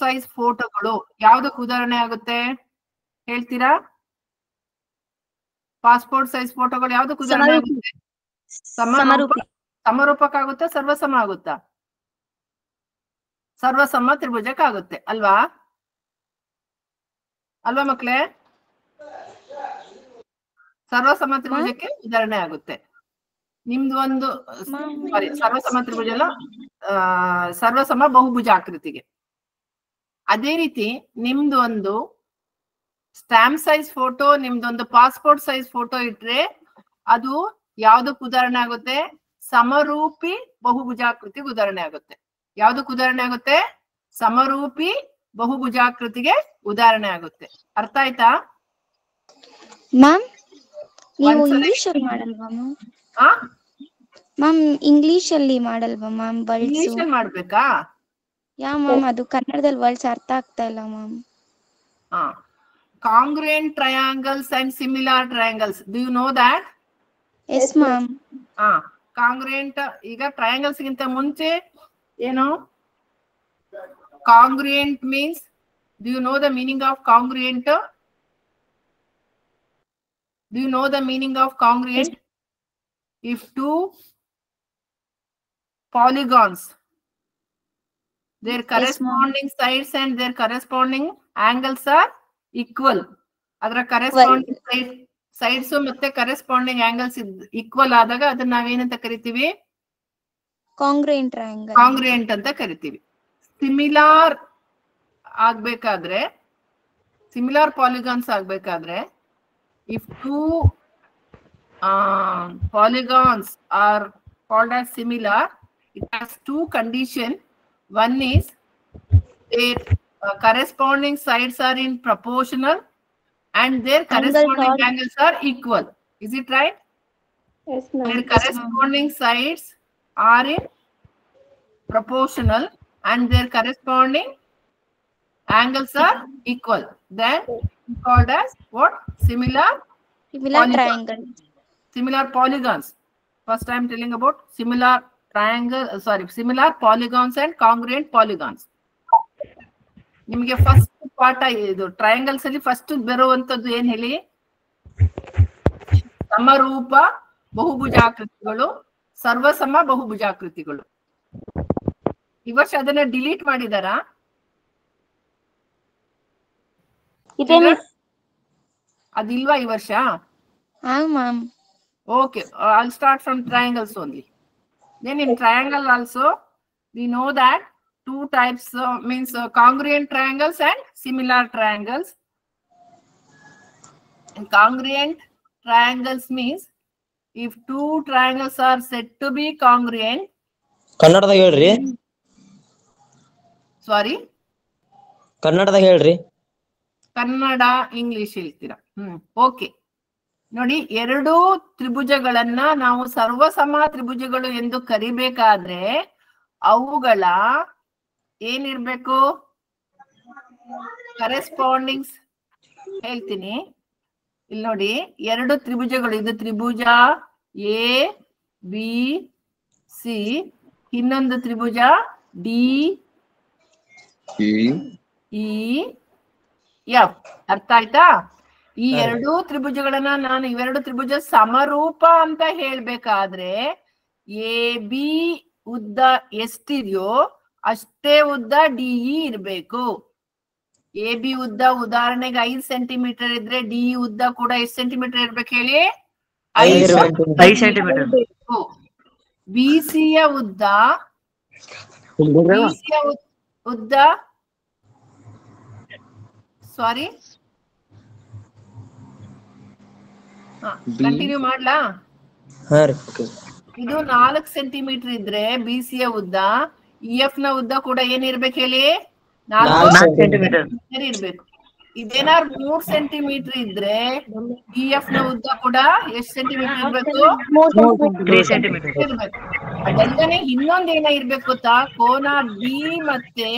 Size ಫೋಟೋಗಳು ಯಾವ್ದಕ್ಕೆ ಉದಾಹರಣೆ ಆಗುತ್ತೆ ಹೇಳ್ತೀರಾ? ಪಾಸ್ಪೋರ್ಟ್ ಸೈಜ್ ಫೋಟೋಗಳು ಯಾವ್ದಕ್ಕೆ ಉದಾಹರಣೆ ಆಗುತ್ತೆ? ಸಮರೂಪಕ ಆಗುತ್ತಾ ಸರ್ವಸಮ ಆಗುತ್ತಾ? ಸರ್ವಸಮ ತ್ರಿಭುಜಕ್ಕಾಗುತ್ತೆ ಅಲ್ವಾ? ಅಲ್ವಾ ಮಕ್ಳೇ? ಸರ್ವಸಮ ತ್ರಿಭುಜಕ್ಕೆ ಉದಾಹರಣೆ ಆಗುತ್ತೆ. ನಿಮ್ದು ಒಂದು ಸಾರಿ ಸರ್ವಸಮ ತ್ರಿಭುಜ ಅಲ್ಲ, ಸರ್ವಸಮ ಬಹುಭುಜ ಆಕೃತಿಗೆ. ಅದೇ ರೀತಿ ನಿಮ್ದು ಒಂದು ಸ್ಟ್ಯಾಂಪ್ ಸೈಜ್ ಫೋಟೋ, ನಿಮ್ದೊಂದು ಪಾಸ್ಪೋರ್ಟ್ ಸೈಜ್ ಫೋಟೋ ಇಟ್ರೆ ಅದು ಯಾವ್ದಕ್ ಉದಾಹರಣೆ ಆಗುತ್ತೆ? ಸಮರೂಪಿ ಬಹುಭುಜಾಕೃತಿಗೆ ಉದಾಹರಣೆ ಆಗುತ್ತೆ. ಯಾವ್ದಕ್ ಉದಾಹರಣೆ ಆಗುತ್ತೆ? ಸಮರೂಪಿ ಬಹುಭುಜಾಕೃತಿಗೆ ಉದಾಹರಣೆ ಆಗುತ್ತೆ. ಅರ್ಥ ಆಯ್ತಾ ಮ್ಯಾಮ್? ನೀವು ಇಂಗ್ಲಿಷ್ ಅಲ್ಲಿ ಮಾಡಲ್ವಾ ಮ್ಯಾಮ್? ಇಂಗ್ಲಿಷ್ ಅಲ್ಲಿ ಮಾಡಲ್ವಾ ಮ್ಯಾಮ್? ಇಂಗ್ಲಿಷ್ ಅಲ್ಲಿ ಮಾಡ್ಬೇಕಾ? ಯಾ ಮ್ಯಾಮ್, ಅದು ಕನ್ನಡದಲ್ಲಿ ವರ್ಡ್ಸ್ ಅರ್ಥ ಆಗ್ತಾ ಇಲ್ಲ ma'am. Congruent triangles and similar triangles. Do you know that? Yes ma'am. Congruent, ಈಗ triangles ಗಿಂತ ಮುಂಚೆ ಏನು? Congruent means, do you know the meaning of congruent? Do you know the meaning of congruent? If two polygons, their corresponding sides and their corresponding angles are equal. ಅದರ corresponding sides ಮತ್ತೆ corresponding angles equal ಆದಾಗ ಅದನ್ನ ನಾವೇನಂತ ಕರಿತೀವಿ? ಕಾಂಗ್ರುಯೆಂಟ್ triangle, ಕಾಂಗ್ರುಯೆಂಟ್ ಅಂತ ಕರಿತೀವಿ. ಸಿಮಿಲಾರ್ ಆಗ್ಬೇಕಾದ್ರೆ, ಸಿಮಿಲಾರ್ polygons ಆಗ್ಬೇಕಾದ್ರೆ, if two polygons are called as similar, it has two conditions. One is their corresponding sides are in proportional and their corresponding angles are equal. Is it right? Yes ma'am. Their corresponding sides are in proportional and their corresponding angles are equal. Then called as what? Similar triangle. Similar polygons. First I am telling about similar triangle, similar polygons and congruent polygons. ನಿಮಗೆ first ಪಾಠ ಇದು triangles ಅಲ್ಲಿ first ಬರುವಂತದ್ದು ಏನ್ ಹೇಳಿ? ಸಮರೂಪ ಬಹುಭುಜಾಕೃತಿಗಳು, ಸರ್ವಸಮ ಬಹುಭುಜಾಕೃತಿಗಳು. ಈ ವರ್ಷ ಅದನ್ನ ಡಿಲೀಟ್ ಮಾಡಿದಾರಾ? ಅದಿಲ್ವಾ ಈ ವರ್ಷ? Okay, I'll start from triangles only. Then in triangle also, we know that two types means congruent triangles and similar triangles. And congruent triangles means if two triangles are said to be congruent. ಕನ್ನಡದಾಗ ಹೇಳ್ರಿ. Sorry? ಕನ್ನಡದಾಗ ಹೇಳ್ರಿ. Kannada English ಹೇಳ್ತೀರಾ? Okay. ನೋಡಿ, ಎರಡು ತ್ರಿಭುಜಗಳನ್ನ ನಾವು ಸರ್ವಸಮ ತ್ರಿಭುಜಗಳು ಎಂದು ಕರಿಬೇಕಾದ್ರೆ ಅವುಗಳ ಏನಿರ್ಬೇಕು? ಕರೆಸ್ಪಾಂಡಿಂಗ್ಸ್ ಹೇಳ್ತೀನಿ. ಇಲ್ಲಿ ನೋಡಿ, ಎರಡು ತ್ರಿಭುಜಗಳು, ಇದು ತ್ರಿಭುಜ ಎ ಬಿ ಸಿ, ಇನ್ನೊಂದು ತ್ರಿಭುಜ ಡಿ ಇ ಎಫ್. ಅರ್ಥ ಆಯ್ತಾ? ಈ ಎರಡೂ ತ್ರಿಭುಜಗಳನ್ನ ನಾನು ಇವೆರಡು ತ್ರಿಭುಜ ಸಮರೂಪ ಅಂತ ಹೇಳ್ಬೇಕಾದ್ರೆ ಎ ಬಿ ಉದ್ದ ಎಷ್ಟಿದೆಯೋ ಅಷ್ಟೇ ಉದ್ದ ಡಿಇ ಇರ್ಬೇಕು. ಎ ಬಿ ಉದ್ದ ಉದಾಹರಣೆಗೆ 5 ಸೆಂಟಿಮೀಟರ್ ಇದ್ರೆ ಡಿಇ ಉದ್ದ ಕೂಡ ಎಷ್ಟು ಸೆಂಟಿಮೀಟರ್ ಇರ್ಬೇಕು ಹೇಳಿ? 5 ಸೆಂಟಿಮೀಟರ್. ಬಿಸಿಯ ಉದ್ದ ಸಾರಿ ಕಂಟಿನ್ಯೂ ಮಾಡ್ಲಾ? ಇದು 4 ಸೆಂಟಿಮೀಟರ್ ಇದ್ರೆ ಬಿಸಿಯ ಉದ್ದ, ಇಎಫ್ ನ ಉದ್ದ ಕೂಡ ಏನಿರ್ಬೇಕು ಹೇಳಿ? 4 ಸೆಂಟಿಮೀಟರ್ ಇರ್ಬೇಕು. ಇದೇನಾದ್ರು 3 ಸೆಂಟಿಮೀಟರ್ ಇದ್ರೆ ಇಎಫ್ ನ ಉದ್ದ ಕೂಡ ಎಷ್ಟು ಸೆಂಟಿಮೀಟರ್ ಇರ್ಬೇಕು? 3 ಸೆಂಟಿಮೀಟರ್ ಇರ್ಬೇಕು. ಅದಲ್ಲದೆ ಇನ್ನೊಂದ್ ಏನ ಇರ್ಬೇಕು ಗೊತ್ತಾ? ಕೋನ ಬಿ ಮತ್ತೆ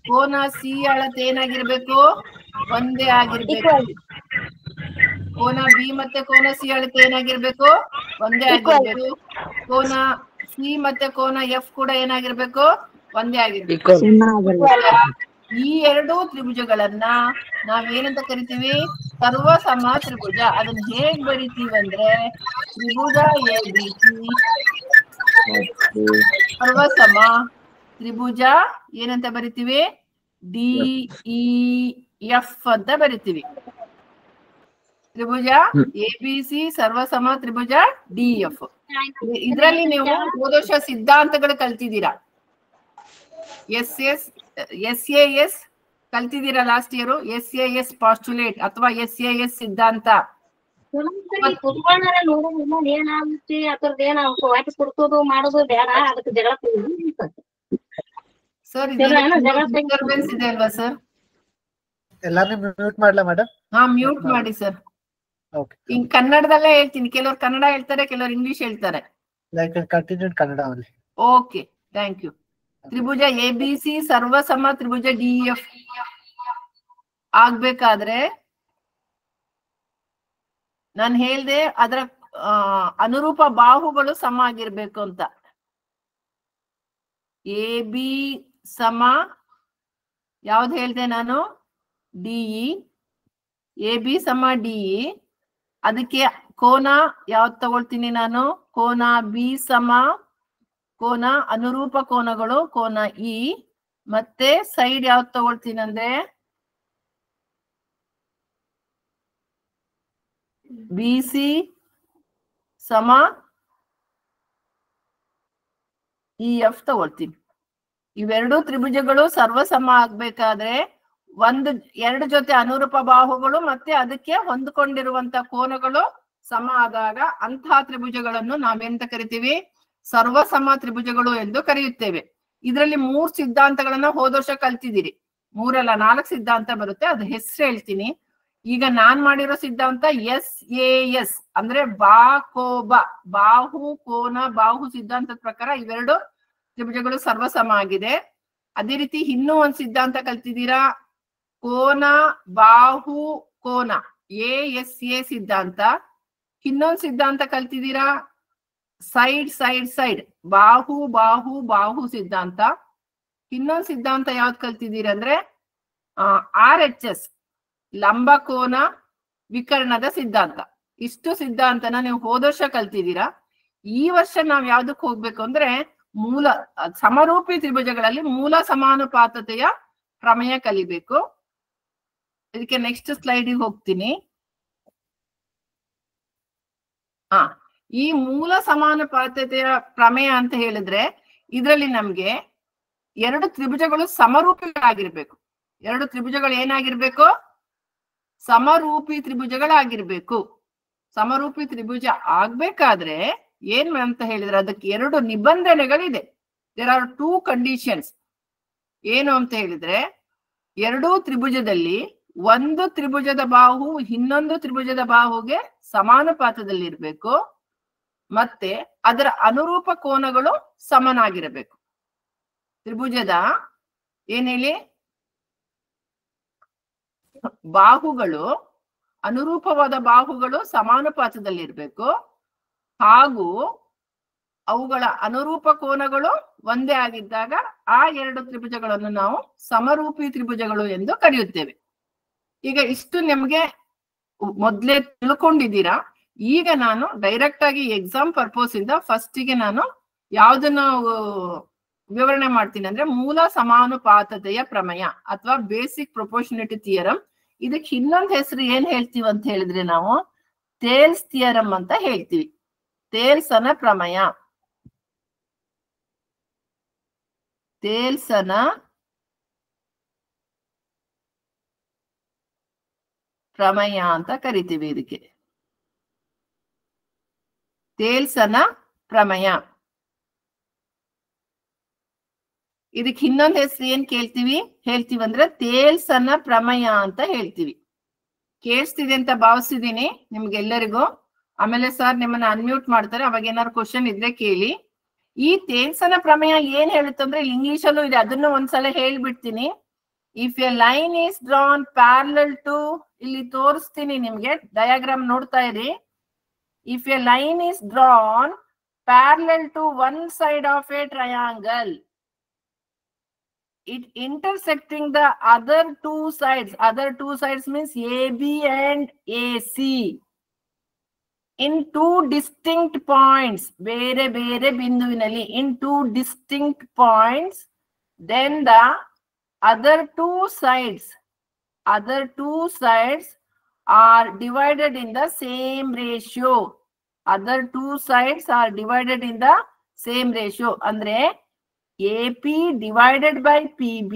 ಕೋನ ಸಿ ಅಳತೆ ಏನಾಗಿರ್ಬೇಕು? ಒಂದೇ ಆಗಿರ್ಬೇಕು. ಕೋನ ಬಿ ಮತ್ತೆ ಕೋನ ಸಿ ಅಳತೆ ಏನಾಗಿರ್ಬೇಕು? ಒಂದೇ ಆಗಿರ್ಬೇಕು. ಕೋನ ಸಿ ಮತ್ತೆ ಕೋನ ಎಫ್ ಕೂಡ ಏನಾಗಿರ್ಬೇಕು? ಒಂದೇ ಆಗಿರ್ಬೇಕು. ಈ ಎರಡು ತ್ರಿಭುಜಗಳನ್ನ ನಾವೇನಂತ ಕರಿತೀವಿ? ಸರ್ವಸಮ ತ್ರಿಭುಜ. ಅದನ್ನ ಹೇಗ್ ಬರಿತೀವಂದ್ರೆ ತ್ರಿಭುಜ ABC ಸರ್ವಸಮ ತ್ರಿಭುಜ ಏನಂತ ಬರಿತೀವಿ? DEF ಅಂತ ಬರಿತೀವಿ. ತ್ರಿಭುಜ ABC ಸರ್ವಸಮ ತ್ರಿಭುಜ DEF. ಇದ್ರಲ್ಲಿ ನೀವು ಹೋದ ಸಿದ್ಧಾಂತಗಳು ಕಲ್ತಿದ್ದೀರಾ. SAS ಕಲ್ತಿದ್ದೀರಾ ಲಾಸ್ಟ್ ಇಯರ್. SAS ಪಾಸ್ಟುಲೇಟ್ ಅಥವಾ SAS ಸಿದ್ಧಾಂತ. ಸರ್ ಡಿಸ್ಟರ್ಬೆನ್ಸ್ ಇದೆ ಅಲ್ವಾ ಸರ್? ಎಲ್ಲಾರನ್ನೂ ಮ್ಯೂಟ್ ಮಾಡ್ಲಾ ಮೇಡಮ್? ಹಾ, ಮ್ಯೂಟ್ ಮಾಡಿ ಸರ್. ಹಿಂಗ್ ಕನ್ನಡದಲ್ಲೇ ಹೇಳ್ತೀನಿ. ಕೆಲವರು ಕನ್ನಡ ಹೇಳ್ತಾರೆ, ಕೆಲವರು ಇಂಗ್ಲಿಷ್ ಹೇಳ್ತಾರೆ. Continue Kannada only. Okay, thank you. ತ್ರಿಭುಜ ABC ಸರ್ವಸಮ ತ್ರಿಭುಜ DEF ಆಗ್ಬೇಕಾದ್ರೆ ನಾನು ಹೇಳ್ದೆ ಅದರ ಅನುರೂಪ ಬಾಹುಗಳು ಸಮ ಆಗಿರ್ಬೇಕು ಅಂತ. AB ಸಮ ಯಾವ್ದು ಹೇಳ್ದೆ ನಾನು? DE. AB ಸಮ DE. ಅದಕ್ಕೆ ಕೋನ ಯಾವ್ದು ತಗೊಳ್ತೀನಿ ನಾನು? ಕೋನ B ಸಮ ಕೋನ ಅನುರೂಪ ಕೋನಗಳು ಕೋನ E. ಮತ್ತೆ ಸೈಡ್ ಯಾವ್ದು ತಗೊಳ್ತೀನಿ ಅಂದ್ರೆ BC ಸಮ EF ತಗೊಳ್ತೀನಿ. ಇವೆರಡು ತ್ರಿಭುಜಗಳು ಸರ್ವಸಮ ಆಗ್ಬೇಕಾದ್ರೆ ಎರಡು ಜೊತೆ ಅನುರೂಪ ಬಾಹುಗಳು ಮತ್ತೆ ಅದಕ್ಕೆ ಹೊಂದ್ಕೊಂಡಿರುವಂತ ಕೋನಗಳು ಸಮ ಆದಾಗ ಅಂತಹ ತ್ರಿಭುಜಗಳನ್ನು ನಾವೆಂತ ಕರಿತೀವಿ? ಸರ್ವಸಮ ತ್ರಿಭುಜಗಳು ಎಂದು ಕರೆಯುತ್ತೇವೆ. ಇದರಲ್ಲಿ 3 ಸಿದ್ಧಾಂತಗಳನ್ನ ಹೋದ ವರ್ಷ ಕಲ್ತಿದ್ದೀರಿ. 3 ಅಲ್ಲ 4 ಸಿದ್ಧಾಂತ ಬರುತ್ತೆ. ಅದು ಹೆಸರು ಹೇಳ್ತೀನಿ. ಈಗ ನಾನ್ ಮಾಡಿರೋ ಸಿದ್ಧಾಂತ SAS ಅಂದ್ರೆ ಬಾಹು ಕೋನ ಬಾಹು ಸಿದ್ಧಾಂತದ ಪ್ರಕಾರ ಇವೆರಡು ತ್ರಿಭುಜಗಳು ಸರ್ವಸಮ ಆಗಿದೆ. ಅದೇ ರೀತಿ ಇನ್ನೂ ಒಂದ್ ಸಿದ್ಧಾಂತ ಕಲ್ತಿದ್ದೀರಾ, ಕೋನ ಬಾಹು ಕೋನ ASA ಸಿದ್ಧಾಂತ. ಇನ್ನೊಂದು ಸಿದ್ಧಾಂತ ಕಲ್ತಿದ್ದೀರಾ, ಸೈಡ್ ಬಾಹು ಸಿದ್ಧಾಂತ. ಇನ್ನೊಂದು ಸಿದ್ಧಾಂತ ಯಾವ್ದು ಕಲ್ತಿದ್ದೀರಾ ಅಂದ್ರೆ RHS ಲಂಬ ಕೋನ ವಿಕರ್ಣದ ಸಿದ್ಧಾಂತ. ಇಷ್ಟು ಸಿದ್ಧಾಂತನ ನೀವು ಹೋದ ವರ್ಷ ಕಲ್ತಿದ್ದೀರಾ. ಈ ವರ್ಷ ನಾವ್ ಯಾವ್ದಕ್ ಹೋಗ್ಬೇಕು ಅಂದ್ರೆ ಮೂಲ ಸಮರೂಪಿ ತ್ರಿಭುಜಗಳಲ್ಲಿ ಮೂಲ ಸಮಾನುಪಾತತೆಯ ಪ್ರಮೇಯ ಕಲಿಬೇಕು. ಇದಕ್ಕೆ ನೆಕ್ಸ್ಟ್ ಸ್ಲೈಡಿಗೆ ಹೋಗ್ತೀನಿ. ಈ ಮೂಲ ಸಮಾನುಪಾತತೆಯ ಪ್ರಮೇಯ ಅಂತ ಹೇಳಿದ್ರೆ ಇದರಲ್ಲಿ ನಮ್ಗೆ ಎರಡು ತ್ರಿಭುಜಗಳು ಸಮರೂಪಿಗಳಾಗಿರ್ಬೇಕು. ಎರಡು ತ್ರಿಭುಜಗಳು ಏನಾಗಿರ್ಬೇಕು? ಸಮರೂಪಿ ತ್ರಿಭುಜಗಳಾಗಿರ್ಬೇಕು. ಸಮರೂಪಿ ತ್ರಿಭುಜ ಆಗ್ಬೇಕಾದ್ರೆ ಏನ್ ಅಂತ ಹೇಳಿದ್ರೆ ಅದಕ್ಕೆ 2 ನಿಬಂಧನೆಗಳಿದೆ. There are 2 conditions. ಏನು ಅಂತ ಹೇಳಿದ್ರೆ ಎರಡೂ ತ್ರಿಭುಜದಲ್ಲಿ ಒಂದು ತ್ರಿಭುಜದ ಬಾಹು ಇನ್ನೊಂದು ತ್ರಿಭುಜದ ಬಾಹುಗೆ ಸಮಾನುಪಾತದಲ್ಲಿರ್ಬೇಕು. ಮತ್ತೆ ಅದರ ಅನುರೂಪ ಕೋನಗಳು ಸಮನಾಗಿರಬೇಕು. ತ್ರಿಭುಜದ ಏನೇಳಿ ಬಾಹುಗಳು ಅನುರೂಪವಾದ ಬಾಹುಗಳು ಸಮಾನುಪಾತದಲ್ಲಿರ್ಬೇಕು. ಹಾಗೂ ಅವುಗಳ ಅನುರೂಪ ಕೋನಗಳು ಒಂದೇ ಆಗಿದ್ದಾಗ ಆ ಎರಡು ತ್ರಿಭುಜಗಳನ್ನು ನಾವು ಸಮರೂಪಿ ತ್ರಿಭುಜಗಳು ಎಂದು ಕರೆಯುತ್ತೇವೆ. ಈಗ ಇಷ್ಟು ನಿಮ್ಗೆ ಮೊದ್ಲೇ ತಿಳ್ಕೊಂಡಿದ್ದೀರಾ. ಈಗ ನಾನು ಡೈರೆಕ್ಟ್ ಆಗಿ ಎಕ್ಸಾಮ್ ಪರ್ಪೋಸ್ ಇಂದ ಫಸ್ಟಿಗೆ ನಾನು ಯಾವ್ದನ್ನ ವಿವರಣೆ ಮಾಡ್ತೀನಿ ಅಂದ್ರೆ ಮೂಲ ಸಮಾನುಪಾತತೆಯ ಪ್ರಮೇಯ ಅಥವಾ ಬೇಸಿಕ್ ಪ್ರೊಪೋರ್ಷನಿಟಿ ಥಿಯರಂ. ಇದಕ್ಕೆ ಇನ್ನೊಂದು ಹೆಸರು ಏನ್ ಹೇಳ್ತೀವಿ ಅಂತ ಹೇಳಿದ್ರೆ ನಾವು ಥೇಲ್ಸ್ ಥಿಯರಂ ಅಂತ ಹೇಳ್ತೀವಿ. ಥೇಲ್ಸನ ಪ್ರಮೇಯ, ಥೇಲ್ಸನ ಪ್ರಮೇಯ ಅಂತ ಕರಿತೀವಿ. ಇದಕ್ಕೆ ಥೇಲ್ಸನ ಪ್ರಮೇಯ. ಇದಕ್ಕೆ ಇನ್ನೊಂದು ಹೆಸರು ಏನ್ ಹೇಳ್ತೀವಿ ಅಂದ್ರೆ ಥೇಲ್ಸನ ಪ್ರಮೇಯ ಅಂತ ಹೇಳ್ತೀವಿ. ಕೇಳಿಸ್ತಿದೆ ಅಂತ ಭಾವಿಸಿದೀನಿ ನಿಮ್ಗೆಲ್ಲರಿಗೂ. ಆಮೇಲೆ ಸರ್ ನಿಮ್ಮನ್ನ ಅನ್ಮ್ಯೂಟ್ ಮಾಡ್ತಾರೆ, ಅವಾಗ ಏನಾದ್ರು ಕ್ವಶನ್ ಇದ್ರೆ ಕೇಳಿ. ಈ ಥೇಲ್ಸನ ಪ್ರಮೇಯ ಏನ್ ಹೇಳುತ್ತಂದ್ರೆ ಇಂಗ್ಲಿಷ್ ಅಲ್ಲೂ ಇದೆ, ಅದನ್ನು ಒಂದ್ಸಲ ಹೇಳ್ಬಿಡ್ತೀನಿ. If a line is drawn parallel to, ಇಲ್ಲಿ ತೋರಿಸ್ತೀನಿ ನಿಮ್ಗೆ, ಡಯಾಗ್ರಾಮ್ ನೋಡ್ತಾ ಇರಿ. If a line is drawn parallel to one side of a triangle, it intersecting the other two sides. Other two sides means AB and AC. In two distinct points, ಬೇರೆ ಬೇರೆ ಬಿಂದುವಿನಲ್ಲಿ, in two distinct points, then the other two sides are divided in the same ratio. Other two sides are divided in the same ratio. Andre AP divided by PB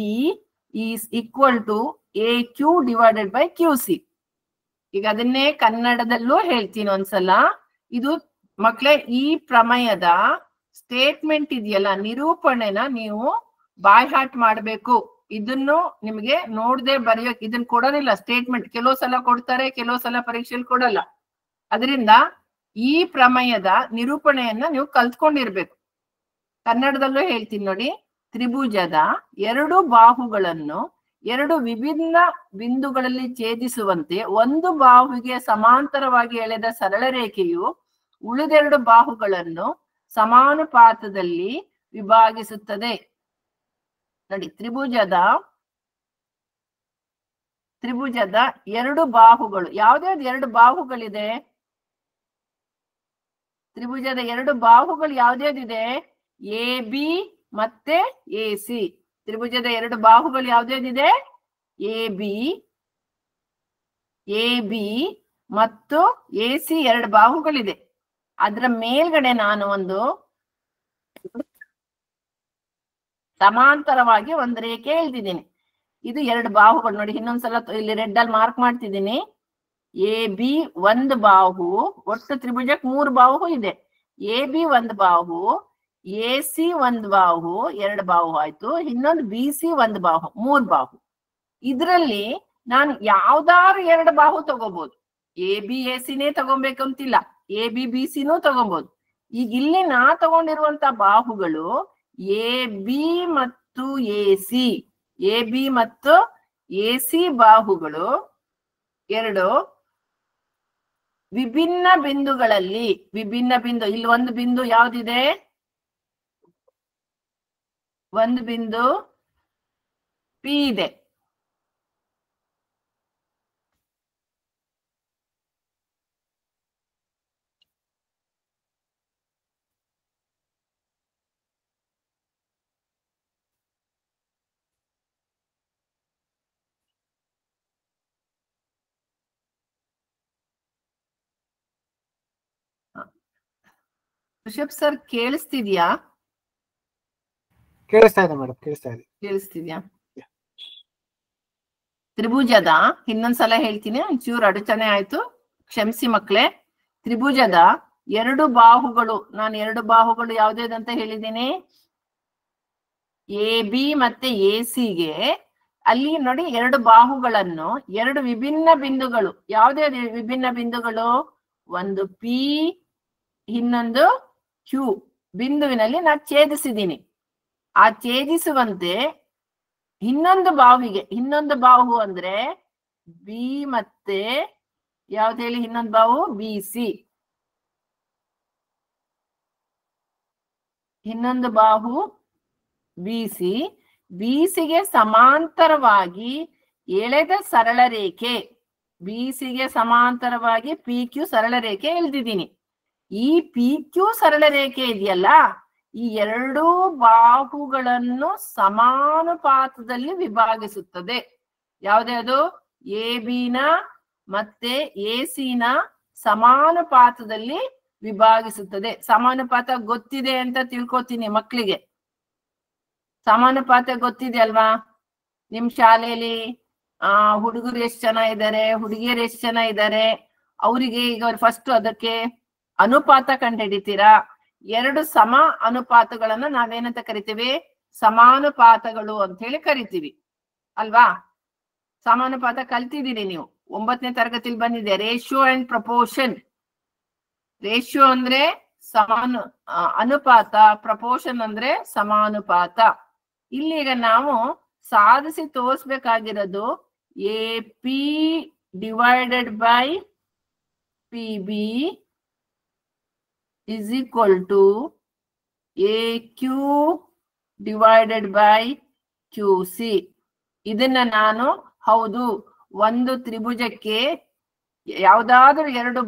is equal to AQ divided by QC. ಈಗ ಅದನ್ನೇ ಕನ್ನಡದಲ್ಲೂ ಹೇಳ್ತೀನಿ ಒಂದ್ಸಲ. ಇದು ಮಕ್ಕಳೇ, ಈ ಪ್ರಮೇಯದ statement ಇದೆಯಲ್ಲ, ನಿರೂಪಣೆನ ನೀವು ಬಾಯ್ ಹಾರ್ಟ್ ಮಾಡ್ಬೇಕು. ಇದನ್ನು ನಿಮ್ಗೆ ನೋಡದೆ ಬರೆಯೋಕೆ ಇದನ್ನ ಕೊಡೋದಿಲ್ಲ ಸ್ಟೇಟ್ಮೆಂಟ್. ಕೆಲವು ಸಲ ಕೊಡ್ತಾರೆ, ಕೆಲವು ಸಲ ಪರೀಕ್ಷೆಯಲ್ಲಿ ಕೊಡಲ್ಲ. ಅದರಿಂದ ಈ ಪ್ರಮೇಯದ ನಿರೂಪಣೆಯನ್ನ ನೀವು ಕಲ್ತ್ಕೊಂಡಿರ್ಬೇಕು. ಕನ್ನಡದಲ್ಲೂ ಹೇಳ್ತೀನಿ ನೋಡಿ. ತ್ರಿಭುಜದ ಎರಡು ಬಾಹುಗಳನ್ನು ಎರಡು ವಿಭಿನ್ನ ಬಿಂದುಗಳಲ್ಲಿ ಛೇದಿಸುವಂತೆ ಒಂದು ಬಾಹುವಿಗೆ ಸಮಾಂತರವಾಗಿ ಎಳೆದ ಸರಳ ರೇಖೆಯು ಉಳಿದೆರಡು ಬಾಹುಗಳನ್ನು ಸಮಾನುಪಾತದಲ್ಲಿ ವಿಭಾಗಿಸುತ್ತದೆ. ನೋಡಿ, ತ್ರಿಭುಜದ ಎರಡು ಬಾಹುಗಳು, ಯಾವ್ದ್ಯಾವ್ದು ಎರಡು ಬಾಹುಗಳಿದೆ? ತ್ರಿಭುಜದ ಎರಡು ಬಾಹುಗಳು ಯಾವ್ದ್ಯಾವ್ದಿದೆ? AB ಮತ್ತೆ AC. ತ್ರಿಭುಜದ ಎರಡು ಬಾಹುಗಳು ಯಾವ್ದ್ಯಾವ್ದಿದೆ? AB ಮತ್ತು AC ಎರಡು ಬಾಹುಗಳಿದೆ. ಅದರ ಮೇಲ್ಗಡೆ ನಾನು ಒಂದು ಸಮಾಂತರವಾಗಿ ಒಂದು ರೇಖೆ ಎಳೆದಿದ್ದೀನಿ. ಇದು ಎರಡು ಬಾಹುಗಳು ನೋಡಿ. ಇನ್ನೊಂದ್ಸಲ ಇಲ್ಲಿ ರೆಡ್ ಅಲ್ಲಿ ಮಾರ್ಕ್ ಮಾಡ್ತಿದ್ದೀನಿ. AB ಒಂದು ಬಾಹು, ಒಟ್ಟು ತ್ರಿಭುಜಕ್ಕೆ 3 ಬಾಹು ಇದೆ. AB ಒಂದು ಬಾಹು, AC ಒಂದು ಬಾಹು, 2 ಬಾಹು ಆಯ್ತು. ಇನ್ನೊಂದು BC ಒಂದು ಬಾಹು, 3 ಬಾಹು. ಇದ್ರಲ್ಲಿ ನಾನು ಯಾವ್ದಾರು 2 ಬಾಹು ತಗೋಬಹುದು. AB ACನೇ ತಗೊಬೇಕಂತಿಲ್ಲ, AB BCನೂ ತಗೋಬಹುದು. ಈಗ ಇಲ್ಲಿ ನಾ ತಗೊಂಡಿರುವಂತ ಬಾಹುಗಳು AB ಮತ್ತು AC ಬಾಹುಗಳು ಎರಡು ವಿಭಿನ್ನ ಬಿಂದುಗಳಲ್ಲಿ, ಇಲ್ಲಿ ಒಂದು ಬಿಂದು ಯಾವ್ದಿದೆ? ಒಂದು ಬಿಂದು P ಇದೆ. ಋಷಭ್ ಸರ್ ಕೇಳಿಸ್ತಿದ್ಯಾ? ಕೇಳಿಸ್ತಾ ಇದೆ ಮೇಡಮ್, ಕೇಳಿಸ್ತಿದ್ಯಾ? ತ್ರಿಭುಜದ, ಇನ್ನೊಂದ್ಸಲ ಹೇಳ್ತೀನಿ, ಒಂಚೂರು ಅಡಚಣೆ ಆಯ್ತು, ಕ್ಷಮಿಸಿ ಮಕ್ಕಳೇ. ತ್ರಿಭುಜದ ಎರಡು ಬಾಹುಗಳು, ನಾನು ಎರಡು ಬಾಹುಗಳು ಯಾವ್ದೇದಂತ ಹೇಳಿದ್ದೀನಿ? AB ಮತ್ತೆ AC-ಗೆ ಅಲ್ಲಿ ನೋಡಿ ಎರಡು ಬಾಹುಗಳನ್ನು ಎರಡು ವಿಭಿನ್ನ ಬಿಂದುಗಳು, ಯಾವುದೇ ವಿಭಿನ್ನ ಬಿಂದುಗಳು? ಒಂದು P, ಇನ್ನೊಂದು Q ಬಿಂದುವಿನಲ್ಲಿ ನಾನು ಛೇದಿಸಿದ್ದೀನಿ. ಆ ಛೇದಿಸುವಂತೆ ಇನ್ನೊಂದು ಬಾಹು ಅಂದ್ರೆ B ಮತ್ತೆ ಯಾವ್ದು ಹೇಳಿ? ಇನ್ನೊಂದು ಬಾಹು BC. ಇನ್ನೊಂದು ಬಾಹು BCಗೆ ಸಮಾಂತರವಾಗಿ ಎಳೆದ ಸರಳ ರೇಖೆ, BCಗೆ ಸಮಾಂತರವಾಗಿ PQ ಸರಳ ರೇಖೆ ಎಳೆದಿದ್ದೀನಿ. ಈ PQ ಸರಳ ರೇಖೆ ಇದೆಯಲ್ಲ, ಈ ಎರಡೂ ಬಾಹುಗಳನ್ನು ಸಮಾನುಪಾತದಲ್ಲಿ ವಿಭಾಗಿಸುತ್ತದೆ. ಯಾವ್ದು? AB-ನ ಮತ್ತೆ AC-ನ ಸಮಾನುಪಾತದಲ್ಲಿ ವಿಭಾಗಿಸುತ್ತದೆ. ಸಮಾನುಪಾತ ಗೊತ್ತಿದೆ ಅಂತ ತಿಳ್ಕೊತೀನಿ ಮಕ್ಕಳಿಗೆ. ಸಮಾನುಪಾತ ಗೊತ್ತಿದೆ ಅಲ್ವಾ? ನಿಮ್ ಶಾಲೆಯಲ್ಲಿ ಹುಡುಗರು ಎಷ್ಟು ಜನ ಇದ್ದಾರೆ, ಹುಡುಗಿಯರು ಎಷ್ಟು ಜನ ಇದ್ದಾರೆ, ಅವರಿಗೆ ಈಗ ಫಸ್ಟ್ ಅದಕ್ಕೆ ಅನುಪಾತ ಕಂಡುಹಿಡಿತೀರಾ. ಎರಡು ಸಮ ಅನುಪಾತಗಳನ್ನ ನಾವೇನಂತ ಕರಿತೀವಿ? ಸಮಾನುಪಾತಗಳು ಅಂತ ಹೇಳಿ ಕರಿತೀವಿ ಅಲ್ವಾ? ಸಮಾನುಪಾತ ಕಲ್ತಿದ್ದೀರಿ ನೀವು, 9ನೇ ತರಗತಿಲಿ ಬಂದಿದೆ. Ratio and proportion. ರೇಷಿಯೋ ಅಂದ್ರೆ ಅನುಪಾತ, ಪ್ರಪೋರ್ಷನ್ ಅಂದ್ರೆ ಸಮಾನುಪಾತ. ಇಲ್ಲಿಗ ನಾವು ಸಾಧಿಸಿ ತೋರಿಸ್ಬೇಕಾಗಿರೋದು AP divided by PB is equal to AQ divided by QC. ಇದನ್ನ ನಾನು ಹೌದು ಒಂದು ತ್ರಿಭುಜಕ್ಕೆ ಯಾವ್ದಾದ್ರೂ ಎರಡು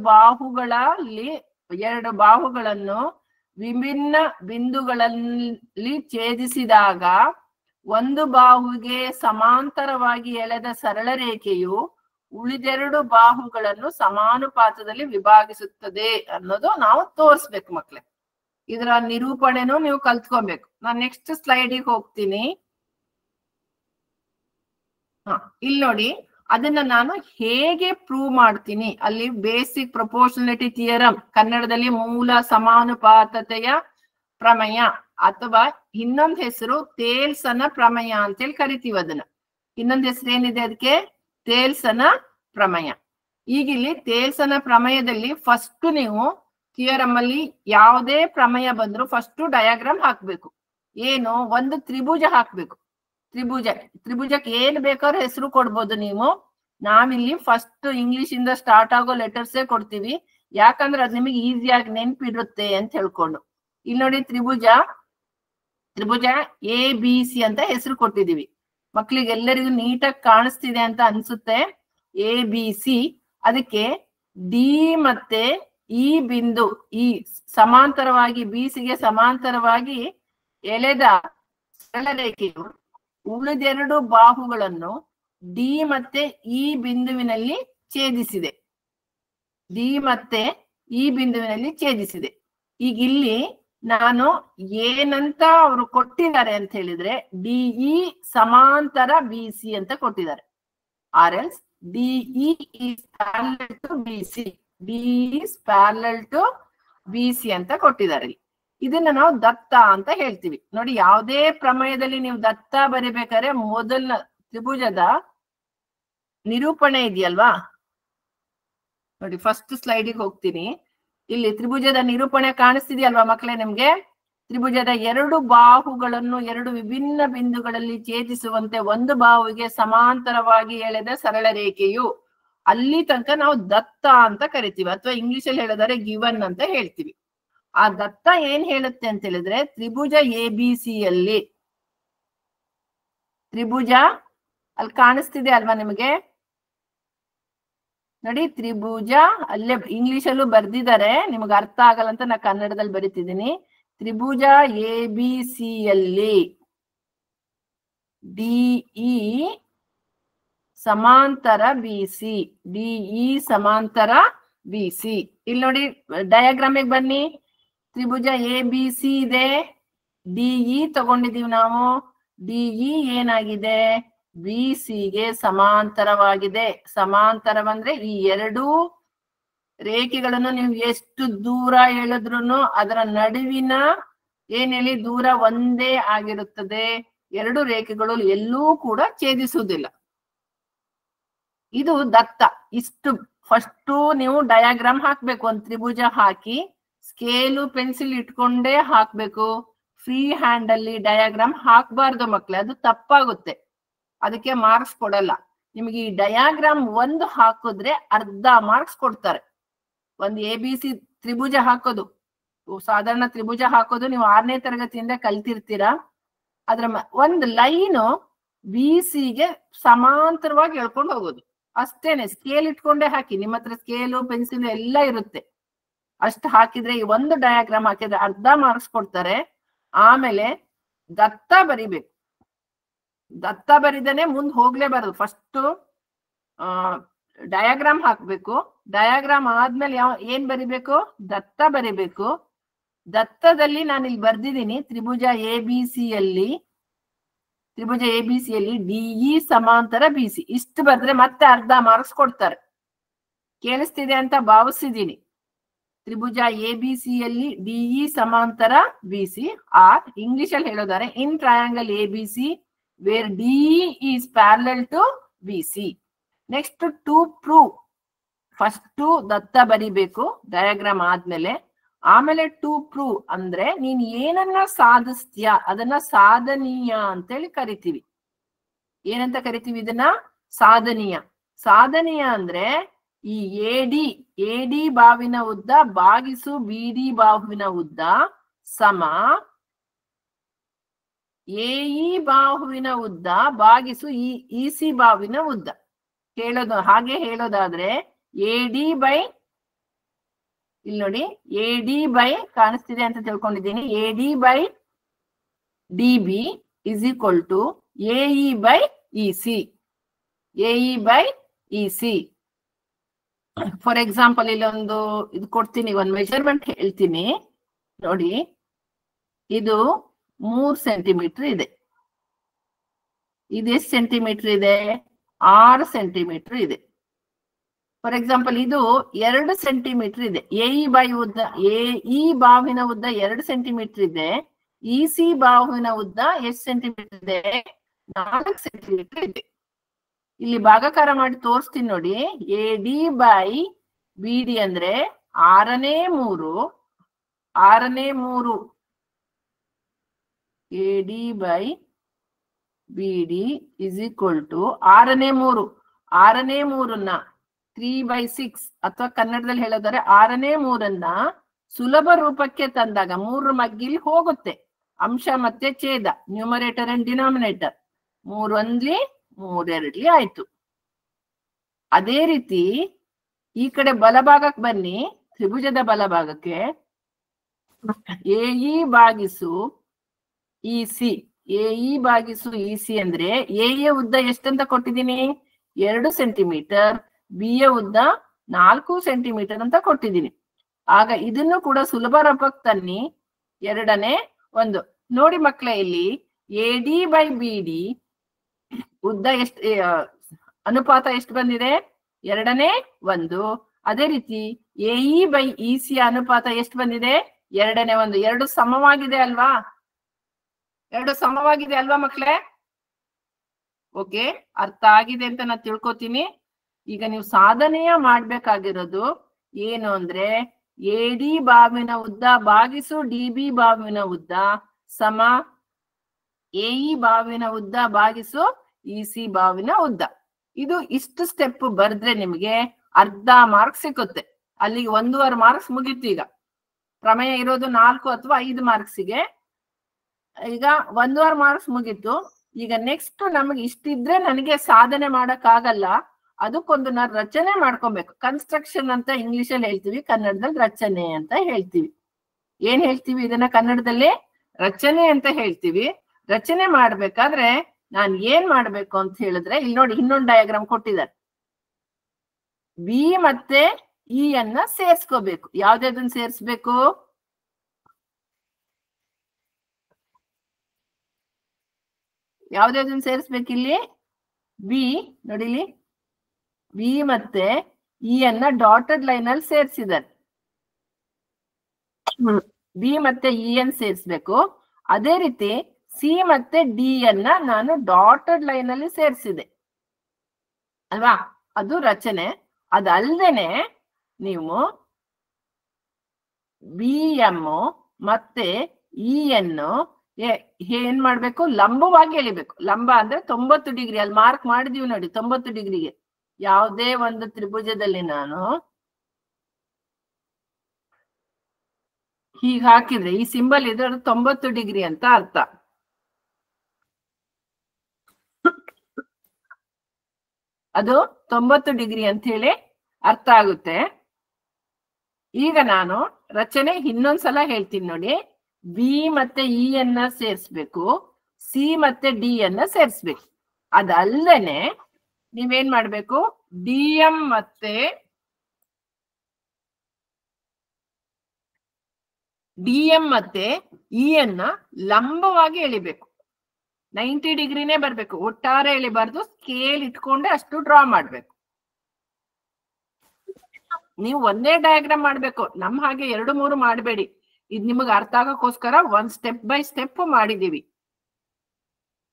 ಬಾಹುಗಳನ್ನು ವಿಭಿನ್ನ ಬಿಂದುಗಳಲ್ಲಿ ಛೇದಿಸಿದಾಗ ಒಂದು ಬಾಹುಗೆ ಸಮಾಂತರವಾಗಿ ಎಳೆದ ಸರಳ ರೇಖೆಯು ಉಳಿದೆರಡು ಬಾಹುಗಳನ್ನು ಸಮಾನುಪಾತದಲ್ಲಿ ವಿಭಾಗಿಸುತ್ತದೆ ಅನ್ನೋದು ನಾವು ತೋರಿಸ್ಬೇಕು ಮಕ್ಳೇ. ಇದರ ನಿರೂಪಣೆನೂ ನೀವು ಕಲ್ತ್ಕೊಬೇಕು. ನಾನು ನೆಕ್ಸ್ಟ್ ಸ್ಲೈಡಿಗೆ ಹೋಗ್ತೀನಿ. ಇಲ್ಲಿ ನೋಡಿ, ಅದನ್ನ ನಾನು ಹೇಗೆ ಪ್ರೂವ್ ಮಾಡ್ತೀನಿ. ಅಲ್ಲಿ ಬೇಸಿಕ್ ಪ್ರಪೋರ್ಷನಾಲಿಟಿ ಥಿಯರಂ, ಕನ್ನಡದಲ್ಲಿ ಮೂಲ ಸಮಾನುಪಾತತೆಯ ಪ್ರಮೇಯ, ಅಥವಾ ಇನ್ನೊಂದು ಹೆಸರು ತೇಲ್ಸನ ಪ್ರಮೇಯ ಅಂತೇಳಿ ಕರಿತೀವಿ ಅದನ್ನ. ಇನ್ನೊಂದು ಹೆಸರು ಏನಿದೆ ಅದಕ್ಕೆ? ತೇಲ್ಸನ ಪ್ರಮೇಯ. ಈಗ ಇಲ್ಲಿ ತೇಲ್ಸನ ಪ್ರಮೇಯದಲ್ಲಿ ಫಸ್ಟ್ ನೀವು ಥಿಯರಮ್ ಅಲ್ಲಿ ಯಾವುದೇ ಪ್ರಮೇಯ ಬಂದ್ರು ಫಸ್ಟ್ ಡಯಾಗ್ರಾಮ್ ಹಾಕ್ಬೇಕು. ಏನು? ಒಂದು ತ್ರಿಭುಜ ಹಾಕ್ಬೇಕು. ತ್ರಿಭುಜಕ್ಕೆ ಏನ್ ಬೇಕಾದ್ರೂ ಹೆಸರು ಕೊಡ್ಬೋದು ನೀವು. ನಾವಿಲ್ಲಿ ಫಸ್ಟ್ ಇಂಗ್ಲಿಷ್ ಇಂದ ಸ್ಟಾರ್ಟ್ ಆಗೋ ಲೆಟರ್ಸೇ ಕೊಡ್ತೀವಿ, ಯಾಕಂದ್ರೆ ಅದು ನಿಮಗೆ ಈಸಿಯಾಗಿ ನೆನ್ಪಿರುತ್ತೆ ಅಂತ ಹೇಳ್ಕೊಂಡು. ಇಲ್ಲಿ ನೋಡಿ, ತ್ರಿಭುಜ ABC ಅಂತ ಹೆಸರು ಕೊಟ್ಟಿದೀವಿ. ಮಕ್ಳಿಗೆ ಎಲ್ಲರಿಗೂ ನೀಟಾಗಿ ಕಾಣಿಸ್ತಿದೆ ಅಂತ ಅನ್ಸುತ್ತೆ. ABC. ಅದಕ್ಕೆ ಡಿ ಮತ್ತೆ ಈ ಬಿಂದು, ಈ ಸಮಾಂತರವಾಗಿ BCಗೆ ಸಮಾಂತರವಾಗಿ ಎಳೆದ ಸರಳ ರೇಖೆಯು ಉಳಿದೆರಡು ಬಾಹುಗಳನ್ನು ಡಿ ಮತ್ತೆ ಈ ಬಿಂದುವಿನಲ್ಲಿ ಛೇದಿಸಿದೆ. ಈಗ ಇಲ್ಲಿ ನಾನು ಏನಂತ ಅವರು ಕೊಟ್ಟಿದ್ದಾರೆ ಅಂತ ಹೇಳಿದ್ರೆ, DE ಸಮಾಂತರ BC ಅಂತ ಕೊಟ್ಟಿದ್ದಾರೆ. Or else DE is parallel to BC. DE is parallel to BC ಅಂತ ಕೊಟ್ಟಿದ್ದಾರೆ. ಇದನ್ನ ನಾವು ದತ್ತ ಅಂತ ಹೇಳ್ತೀವಿ. ನೋಡಿ, ಯಾವುದೇ ಪ್ರಮೇಯದಲ್ಲಿ ನೀವು ದತ್ತ ಬರಿಬೇಕಾದ್ರೆ ಮೊದಲ ತ್ರಿಭುಜದ ನಿರೂಪಣೆ ಇದೆಯಲ್ವಾ? ನೋಡಿ, ಫಸ್ಟ್ ಸ್ಲೈಡಿಗೆ ಹೋಗ್ತೀನಿ. ಇಲ್ಲಿ ತ್ರಿಭುಜದ ನಿರೂಪಣೆ ಕಾಣಿಸ್ತಿದೆಯಲ್ವಾ ಮಕ್ಕಳೇ ನಿಮ್ಗೆ? ತ್ರಿಭುಜದ ಎರಡು ಬಾಹುಗಳನ್ನು ಎರಡು ವಿಭಿನ್ನ ಬಿಂದುಗಳಲ್ಲಿ ಛೇದಿಸುವಂತೆ ಒಂದು ಬಾಹುವಿಗೆ ಸಮಾಂತರವಾಗಿ ಎಳೆದ ಸರಳ ರೇಖೆಯು, ಅಲ್ಲಿ ತನಕ ನಾವು ದತ್ತ ಅಂತ ಕರಿತೀವಿ, ಅಥವಾ ಇಂಗ್ಲಿಷ್ ಅಲ್ಲಿ ಹೇಳಿದರೆ ಗಿವನ್ ಅಂತ ಹೇಳ್ತೀವಿ. ಆ ದತ್ತ ಏನ್ ಹೇಳುತ್ತೆ ಅಂತ ಹೇಳಿದ್ರೆ, ತ್ರಿಭುಜ ABC ಯಲ್ಲಿ, ತ್ರಿಭುಜ ಅಲ್ಲಿ ಕಾಣಿಸ್ತಿದೆ ಅಲ್ವಾ ನಿಮಗೆ? ನೋಡಿ, ತ್ರಿಭುಜ ಅಲ್ಲೇ ಇಂಗ್ಲಿಷ್ ಅಲ್ಲೂ ಬರ್ದಿದ್ದಾರೆ, ನಿಮ್ಗೆ ಅರ್ಥ ಆಗಲ್ಲ ಅಂತ ನಾ ಕನ್ನಡದಲ್ಲಿ ಬರಿತಿದ್ದೀನಿ. ತ್ರಿಭುಜ ABC ಯಲ್ಲಿ DE ಸಮಾಂತರ BC, DE ಸಮಾಂತರ BC. ಇಲ್ಲಿ ನೋಡಿ, ಡಯಾಗ್ರಾಮಿಗೆ ಬನ್ನಿ. ತ್ರಿಭುಜ ABC ಇದೆ, DE ತಗೊಂಡಿದೀವಿ ನಾವು. DE ಏನಾಗಿದೆ? BCಗೆ ಸಮಾಂತರವಾಗಿದೆ. ಸಮಾಂತರವಂದ್ರೆ ಈ ಎರಡೂ ರೇಖೆಗಳನ್ನು ನೀವು ಎಷ್ಟು ದೂರ ಎಳೆದ್ರೂ ಅದರ ನಡುವಿನ ಏನ್ ಹೇಳಿ ದೂರ ಒಂದೇ ಆಗಿರುತ್ತದೆ. ಎರಡು ರೇಖೆಗಳು ಎಲ್ಲೂ ಕೂಡ ಛೇದಿಸುವುದಿಲ್ಲ. ಇದು ದತ್ತ. ಇಷ್ಟು ಫಸ್ಟ್ ನೀವು ಡಯಾಗ್ರಾಮ್ ಹಾಕ್ಬೇಕು. ಒಂದು ತ್ರಿಭುಜ ಹಾಕಿ ಸ್ಕೇಲು ಪೆನ್ಸಿಲ್ ಇಟ್ಕೊಂಡೇ ಹಾಕ್ಬೇಕು. ಫ್ರೀ ಹ್ಯಾಂಡ್ ಅಲ್ಲಿ ಡಯಾಗ್ರಾಮ್ ಹಾಕ್ಬಾರ್ದು ಮಕ್ಳೇ, ಅದು ತಪ್ಪಾಗುತ್ತೆ, ಅದಕ್ಕೆ ಮಾರ್ಕ್ಸ್ ಕೊಡಲ್ಲ. ನಿಮಗೆ ಈ ಡಯಾಗ್ರಾಮ್ ಒಂದು ಹಾಕಿದ್ರೆ ಅರ್ಧ ಮಾರ್ಕ್ಸ್ ಕೊಡ್ತಾರೆ. ಒಂದು ABC ತ್ರಿಭುಜ ಹಾಕೋದು, ಸಾಧಾರಣ ತ್ರಿಭುಜ ಹಾಕೋದು ನೀವು 6ನೇ ತರಗತಿಯಿಂದ ಕಲ್ತಿರ್ತೀರಾ. ಅದ್ರ ಒಂದು ಲೈನು BCಗೆ ಸಮಾಂತರವಾಗಿ ಎಳ್ಕೊಂಡು ಹೋಗೋದು ಅಷ್ಟೇನೆ. ಸ್ಕೇಲ್ ಇಟ್ಕೊಂಡೇ ಹಾಕಿ, ನಿಮ್ಮ ಹತ್ರ ಸ್ಕೇಲು ಪೆನ್ಸಿಲ್ ಎಲ್ಲ ಇರುತ್ತೆ. ಅಷ್ಟು ಹಾಕಿದ್ರೆ, ಈ ಒಂದು ಡಯಾಗ್ರಾಮ್ ಹಾಕಿದ್ರೆ ಅರ್ಧ ಮಾರ್ಕ್ಸ್ ಕೊಡ್ತಾರೆ. ಆಮೇಲೆ ದತ್ತ ಬರಿಬೇಕು. ದತ್ತ ಬರಿದನೆ ಮುಂದೆ ಹೋಗ್ಲೇಬಾರದು. ಫಸ್ಟ್ ಡಯಾಗ್ರಾಮ್ ಹಾಕ್ಬೇಕು. ಡಯಾಗ್ರಾಮ್ ಆದ್ಮೇಲೆ ಏನ್ ಬರಿಬೇಕು? ದತ್ತ ಬರಿಬೇಕು. ದತ್ತದಲ್ಲಿ ನಾನು ಇಲ್ಲಿ ಬರ್ದಿದ್ದೀನಿ, ತ್ರಿಭುಜ ABC ಯಲ್ಲಿ DE ಸಮಾಂತರ BC. ಇಷ್ಟು ಬರ್ದ್ರೆ ಮತ್ತೆ ಅರ್ಧ ಮಾರ್ಕ್ಸ್ ಕೊಡ್ತಾರೆ. ಕೇಳಿಸ್ತಿದೆ ಅಂತ ಭಾವಿಸಿದ್ದೀನಿ. ತ್ರಿಭುಜ ABC ಯಲ್ಲಿ DE ಸಮಾಂತರ BC, ಆರ್ ಇಂಗ್ಲಿಷ್ ಅಲ್ಲಿ ಹೇಳೋದಾರೆ in triangle ABC where DE is parallel to BC. Next to prove, first ದತ್ತ ಬರಿಬೇಕು ಡಯಾಗ್ರಾಮ್ ಆದ್ಮೇಲೆ. ಆಮೇಲೆ ಟು ಪ್ರೂವ್ ಅಂದ್ರೆ ನೀನ್ ಏನನ್ನ ಸಾಧಿಸ್ತೀಯ ಅದನ್ನ ಸಾಧನೀಯ ಅಂತೇಳಿ ಕರಿತೀವಿ. ಏನಂತ ಕರಿತೀವಿ ಇದನ್ನ? ಸಾಧನೀಯ. ಸಾಧನೀಯ ಅಂದ್ರೆ ಈ AD ಬಾವಿನ ಉದ್ದ ಭಾಗಿಸು BD ಬಾಹುವಿನ ಉದ್ದ ಸಮ ಎಇ ಬಾಹುವಿನ ಉದ್ದ ಭಾಗಿಸು ಇಸಿ ಬಾಹುವಿನ ಉದ್ದ. ಹಾಗೆ ಹೇಳೋದಾದ್ರೆ ಎಡಿ ಬೈ, ಇಲ್ಲಿ ನೋಡಿ, ಎಡಿ ಬೈ ಕಾಣಿಸ್ತಿದೆ ಅಂತ ತಿಳ್ಕೊಂಡಿದ್ದೀನಿ, AD by DB is equal to AE by EC. AE by EC. For example ಇಲ್ಲೊಂದು ಇದು ಕೊಡ್ತೀನಿ, ಒಂದು ಮೆಜರ್ಮೆಂಟ್ ಹೇಳ್ತೀನಿ ನೋಡಿ. ಇದು 3 ಸೆಂಟಿಮೀಟರ್ ಇದೆ. ಇದು ಎಷ್ಟು ಸೆಂಟಿಮೀಟರ್ ಇದೆ? 6 ಸೆಂಟಿಮೀಟರ್ ಇದೆ. ಫಾರ್ ಎಕ್ಸಾಂಪಲ್ ಇದು 2 ಸೆಂಟಿಮೀಟರ್ ಇದೆ. ಎಇ ಬಾಹುವಿನ ಉದ್ದ 2 ಸೆಂಟಿಮೀಟರ್ ಇದೆ. ಇಸಿ ಬಾಹುವಿನ ಉದ್ದ ಎಷ್ಟು ಸೆಂಟಿಮೀಟರ್ ಇದೆ? 4 ಸೆಂಟಿಮೀಟರ್ ಇದೆ. ಇಲ್ಲಿ ಭಾಗಾಕಾರ ಮಾಡಿ ತೋರಿಸ್ತೀನಿ ನೋಡಿ. ಎಡಿ ಬೈ ಬಿಡಿ ಅಂದ್ರೆ 6ನೇ 3 ಎಡಿ ಬೈ ಬಿಡಿ ಇಸ್ ಈಕ್ವಲ್ ಟು 6ನೇ 3ನ್ನ 3/6 ಅಥವಾ ಕನ್ನಡದಲ್ಲಿ ಹೇಳೋದಾದ್ರೆ 6ನೇ 3ನ್ನ ಸುಲಭ ರೂಪಕ್ಕೆ ತಂದಾಗ 3 ಮಗ್ಗಿಲಿ ಹೋಗುತ್ತೆ. ಅಂಶ ಮತ್ತೆ ಛೇದ, ನ್ಯೂಮರೇಟರ್ ಅಂಡ್ ಡಿನಾಮಿನೇಟರ್, 3 1 3 2 ಆಯ್ತು. ಅದೇ ರೀತಿ ಈ ಕಡೆ ಬಲಭಾಗಕ್ಕೆ ಬನ್ನಿ, ತ್ರಿಭುಜದ ಬಲಭಾಗಕ್ಕೆ ಎಇ ಭಾಗಿಸು ಇಸಿ. ಎಇ ಭಾಗಿಸು ಇಸಿ ಅಂದ್ರೆ ಎಯ ಉದ್ದ ಎಷ್ಟಂತ ಕೊಟ್ಟಿದ್ದೀನಿ? 2 ಸೆಂಟಿಮೀಟರ್. ಬಿ ಯ ಉದ್ದ 4 ಸೆಂಟಿಮೀಟರ್ ಅಂತ ಕೊಟ್ಟಿದ್ದೀನಿ. ಆಗ ಇದನ್ನು ಕೂಡ ಸುಲಭ ರೂಪಕ್ಕೆ ತನ್ನಿ. 2ನೇ 1 ನೋಡಿ ಮಕ್ಕಳೇ, ಇಲ್ಲಿ ಎಡಿ ಬೈ ಬಿಡಿ ಉದ್ದ ಎಷ್ಟು, ಅನುಪಾತ ಎಷ್ಟು ಬಂದಿದೆ? 2ನೇ 1. ಅದೇ ರೀತಿ ಎಇ ಬೈ ಇಸಿ ಅನುಪಾತ ಎಷ್ಟು ಬಂದಿದೆ? 2ನೇ 1. 2 ಸಮವಾಗಿದೆ ಅಲ್ವಾ? 2 ಸಮವಾಗಿದೆ ಅಲ್ವಾ ಮಕ್ಕಳೇ? ಓಕೆ, ಅರ್ಥ ಆಗಿದೆ ಅಂತ ನಾನು ತಿಳ್ಕೊತೀನಿ. ಈಗ ನೀವು ಸಾಧನೆಯ ಮಾಡ್ಬೇಕಾಗಿರೋದು ಏನು ಅಂದ್ರೆ, ಎಡಿ ಬಾವಿನ ಉದ್ದ ಭಾಗಿಸು ಡಿಬಿ ಬಾವಿನ ಉದ್ದ ಸಮ ಎಇ ಬಾವಿನ ಉದ್ದ ಭಾಗಿಸು ಇಸಿ ಬಾವಿನ ಉದ್ದ. ಇದು ಇಷ್ಟು ಸ್ಟೆಪ್ ಬರ್ದ್ರೆ ನಿಮ್ಗೆ ಅರ್ಧ ಮಾರ್ಕ್ಸ್ ಸಿಕ್ಕುತ್ತೆ. ಅಲ್ಲಿಗೆ 1.5 ಮಾರ್ಕ್ಸ್ ಮುಗೀತು. ಈಗ ಪ್ರಮೇಯ ಇರೋದು 4 ಅಥವಾ 5 ಮಾರ್ಕ್ಸಿಗೆ. ಈಗ 1.5 ಮಾರ್ಕ್ಸ್ ಮುಗೀತು. ಈಗ ನೆಕ್ಸ್ಟ್ ನಮಗೆ ಇಷ್ಟಿದ್ರೆ ನನಗೆ ಸಾಧನೆ ಮಾಡಕ್ ಆಗಲ್ಲ, ಅದಕ್ಕೊಂದು ನಾನು ರಚನೆ ಮಾಡ್ಕೊಬೇಕು. ಕನ್ಸ್ಟ್ರಕ್ಷನ್ ಅಂತ ಇಂಗ್ಲಿಷ್ ಅಲ್ಲಿ ಹೇಳ್ತೀವಿ, ಕನ್ನಡದಲ್ಲಿ ರಚನೆ ಅಂತ ಹೇಳ್ತೀವಿ. ಏನ್ ಹೇಳ್ತೀವಿ ಇದನ್ನ? ಕನ್ನಡದಲ್ಲಿ ರಚನೆ ಅಂತ ಹೇಳ್ತೀವಿ. ರಚನೆ ಮಾಡ್ಬೇಕಾದ್ರೆ ನಾನು ಏನ್ ಮಾಡ್ಬೇಕು ಅಂತ ಹೇಳಿದ್ರೆ, ಇಲ್ಲಿ ನೋಡಿ ಇನ್ನೊಂದು ಡಯಾಗ್ರಾಮ್ ಕೊಟ್ಟಿದ್ದಾರೆ. ಬಿ ಮತ್ತೆ ಇ ಅನ್ನ ಸೇರ್ಸ್ಕೋಬೇಕು. ಯಾವ್ದಾದನ್ನ ಸೇರಿಸ್ಬೇಕು? ಯಾವ್ದಾದನ್ನ ಸೇರಿಸ್ಬೇಕು? ಇಲ್ಲಿ ಬಿ ನೋಡಿ, ಇಲ್ಲಿ ಬಿ ಮತ್ತೆ ಇ ಅನ್ನ ಡಾಟೆಡ್ ಲೈನ್ ಅಲ್ಲಿ ಸೇರಿಸಿದ್ದಾರೆ. ಬಿ ಮತ್ತೆ ಇ ಅನ್ನ ಸೇರಿಸ್ಬೇಕು. ಅದೇ ರೀತಿ ಸಿ ಮತ್ತೆ ಡಿ ಅನ್ನ ನಾನು ಡಾಟೆಡ್ ಲೈನ್ ಅಲ್ಲಿ ಸೇರಿಸಿದೆ ಅಲ್ವಾ? ಅದು ರಚನೆ. ಅದಲ್ದೇನೆ ನೀವು ಬಿ ಎಂ ಮತ್ತೆ ಇ ಅನ್ನು ಏನ್ ಮಾಡ್ಬೇಕು? ಲಂಬವಾಗಿ ಎಳಿಬೇಕು. ಲಂಬ ಅಂದ್ರೆ 90 ಡಿಗ್ರಿ. ಅಲ್ಲಿ ಮಾರ್ಕ್ ಮಾಡಿದೀವಿ ನೋಡಿ, 90 ಡಿಗ್ರಿಗೆ. ಯಾವುದೇ ಒಂದು ತ್ರಿಭುಜದಲ್ಲಿ ನಾನು ಹೀಗೆ ಹಾಕಿದ್ರೆ ಈ ಸಿಂಬಲ್ ಇದ್ರೆ 90 ಡಿಗ್ರಿ ಅಂತ ಅರ್ಥ. ಅದು 90 ಡಿಗ್ರಿ ಅಂತ ಹೇಳಿ ಅರ್ಥ ಆಗುತ್ತೆ. ಈಗ ನಾನು ರಚನೆ ಇನ್ನೊಂದ್ಸಲ ಹೇಳ್ತೀನಿ ನೋಡಿ. ಬಿ ಮತ್ತೆ ಇ ಅನ್ನ ಸೇರಿಸ್ಬೇಕು, ಸಿ ಮತ್ತೆ ಡಿ ಅನ್ನ ಸೇರಿಸ್ಬೇಕು. ಅದಲ್ಲದೆ ನೀವೇನ್ ಮಾಡ್ಬೇಕು? ಡಿ ಎಂ ಮತ್ತೆ ಇ ಅನ್ನ ಲಂಬವಾಗಿ ಎಳಿಬೇಕು. 90 ಡಿಗ್ರಿನೇ ಬರ್ಬೇಕು, ಒಟ್ಟಾರೆ ಎಳಿಬಾರ್ದು. ಸ್ಕೇಲ್ ಇಟ್ಕೊಂಡೆ ಅಷ್ಟು ಡ್ರಾ ಮಾಡ್ಬೇಕು. ನೀವು ಒಂದೇ ಡಯಾಗ್ರಾಮ್ ಮಾಡ್ಬೇಕು, ನಮ್ಮ ಹಾಗೆ 2 3 ಮಾಡಬೇಡಿ. ಇದು ನಿಮಗೆ ಅರ್ಥ ಆಗೋಕ್ಕೋಸ್ಕರ ಒಂದ್ ಸ್ಟೆಪ್ ಬೈ ಸ್ಟೆಪ್ ಮಾಡಿದೀವಿ.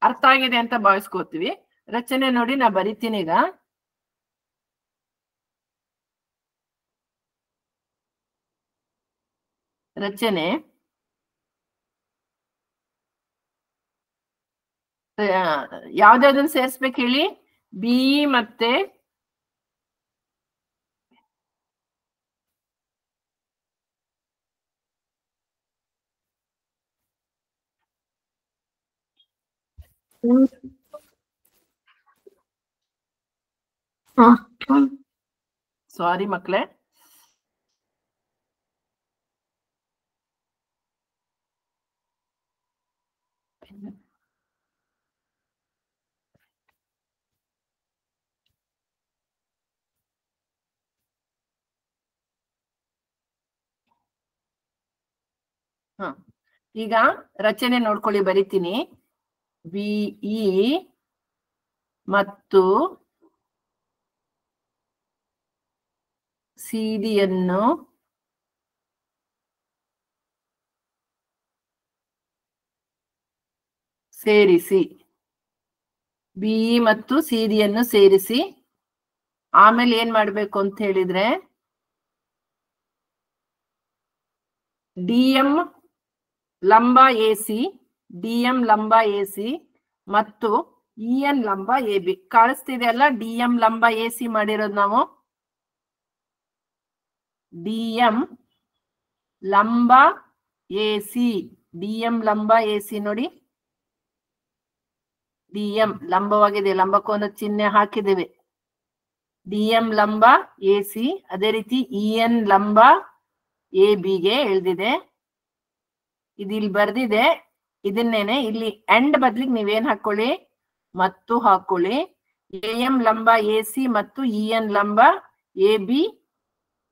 ಅರ್ಥ ಆಗಿದೆ ಅಂತ ಭಾವಿಸ್ಕೋತೀವಿ. ರಚನೆ ನೋಡಿ, ನಾ ಬರಿತೀನಿ ಈಗ. ರಚನೆ ಯಾವ್ದಾದನ್ನ ಸೇರಿಸ್ಬೇಕು ಹೇಳಿ? ಬಿ ಮತ್ತೆ ಸಾರಿ ಮಕ್ಕಳೇ. ಈಗ ರಚನೆ ನೋಡ್ಕೊಳ್ಳಿ, ಬರಿತೀನಿ. ಬಿಇ ಮತ್ತು ಸಿಡಿಯನ್ನು ಸೇರಿಸಿ. ಬಿಇ ಮತ್ತು ಸಿಡಿಯನ್ನು ಸೇರಿಸಿ ಆಮೇಲೆ ಏನ್ ಮಾಡ್ಬೇಕು ಅಂತ ಹೇಳಿದ್ರೆ, ಡಿಎಂ ಲಂಬ ಎಸಿ, ಡಿಎಂ ಲಂಬ ಎಸಿ ಮತ್ತು ಇಎನ್ ಲಂಬ ಎ ಬಿ. ಕಾಣಿಸ್ತಿದೆ ಅಲ್ಲ, ಡಿಎಂ ಲಂಬ ಎಸಿ ಮಾಡಿರೋದು ನಾವು. ಡಿಎಂ ಲಂಬ ಎಸಿ, ಡಿಎಂ ಲಂಬ ಎಸಿ ನೋಡಿ. ಡಿಎಂ ಲಂಬವಾಗಿದೆ, ಲಂಬಕೋನ ಚಿಹ್ನೆ ಹಾಕಿದ್ದೇವೆ. ಡಿಎಂ ಲಂಬ ಎಸಿ, ಅದೇ ರೀತಿ ಇಎನ್ ಲಂಬ ಎ ಬಿಗೆ ಎಳ್ದಿದೆ. ಇದು ಇಲ್ಲಿ ಬರ್ದಿದೆ, ಇದನ್ನೇನೆ ಇಲ್ಲಿ ಎಂಡ್ ಬದ್ಲಿಗೆ ನೀವೇನ್ ಹಾಕೊಳ್ಳಿ, ಮತ್ತು ಹಾಕೊಳ್ಳಿ. ಎಎಂ ಲಂಬ ಎಸಿ ಮತ್ತು ಇಎನ್ ಲಂಬ ಎ ಬಿ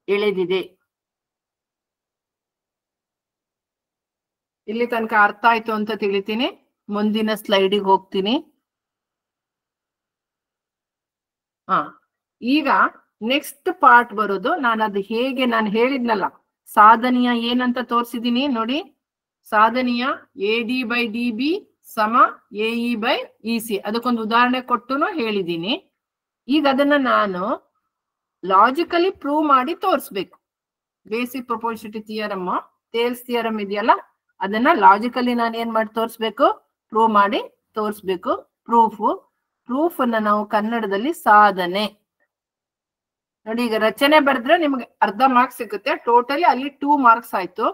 ಎಳೆದಿದೆ. ಇಲ್ಲಿ ತನಕ ಅರ್ಥ ಆಯ್ತು ಅಂತ ತಿಳಿತೀನಿ. ಮುಂದಿನ ಸ್ಲೈಡಿಗೆ ಹೋಗ್ತೀನಿ. ಈಗ ನೆಕ್ಸ್ಟ್ ಪಾರ್ಟ್ ಬರೋದು, ನಾನು ಅದು ಹೇಗೆ ನಾನು ಹೇಳಿದ್ನಲ್ಲ, ಸಾಧನೀಯ ಏನಂತ ತೋರಿಸಿದೀನಿ ನೋಡಿ. ಸಾಧನೀಯ ಎಡಿ ಬೈ ಡಿ ಬಿ ಸಮ ಎಇ ಬೈ ಇಸಿ, ಅದಕ್ಕೊಂದು ಉದಾಹರಣೆ ಕೊಟ್ಟು ಹೇಳಿದ್ದೀನಿ. ಈಗ ಅದನ್ನ ನಾನು ಲಾಜಿಕಲಿ ಪ್ರೂವ್ ಮಾಡಿ ತೋರಿಸ್ಬೇಕು. ಬೇಸಿಕ್ ಪ್ರೊಪೋರ್ಷನಿಟಿ ಥಿಯರಮ್, ಟೇಲ್ಸ್ ಥಿಯರಮ್ ಇದೆಯಲ್ಲ, ಅದನ್ನ ಲಾಜಿಕಲಿ ನಾನು ಏನ್ ಮಾಡಿ ತೋರಿಸ್ಬೇಕು, ಪ್ರೂವ್ ಮಾಡಿ ತೋರಿಸ್ಬೇಕು. ಪ್ರೂಫ್ ಅನ್ನ ನಾವು ಕನ್ನಡದಲ್ಲಿ ಸಾಧನೆ ನೋಡಿ. ಈಗ ರಚನೆ ಬರೆದ್ರೆ ನಿಮ್ಗೆ ಅರ್ಧ ಮಾರ್ಕ್ಸ್ ಸಿಗುತ್ತೆ. ಟೋಟಲಿ ಅಲ್ಲಿ 2 ಮಾರ್ಕ್ಸ್ ಆಯ್ತು.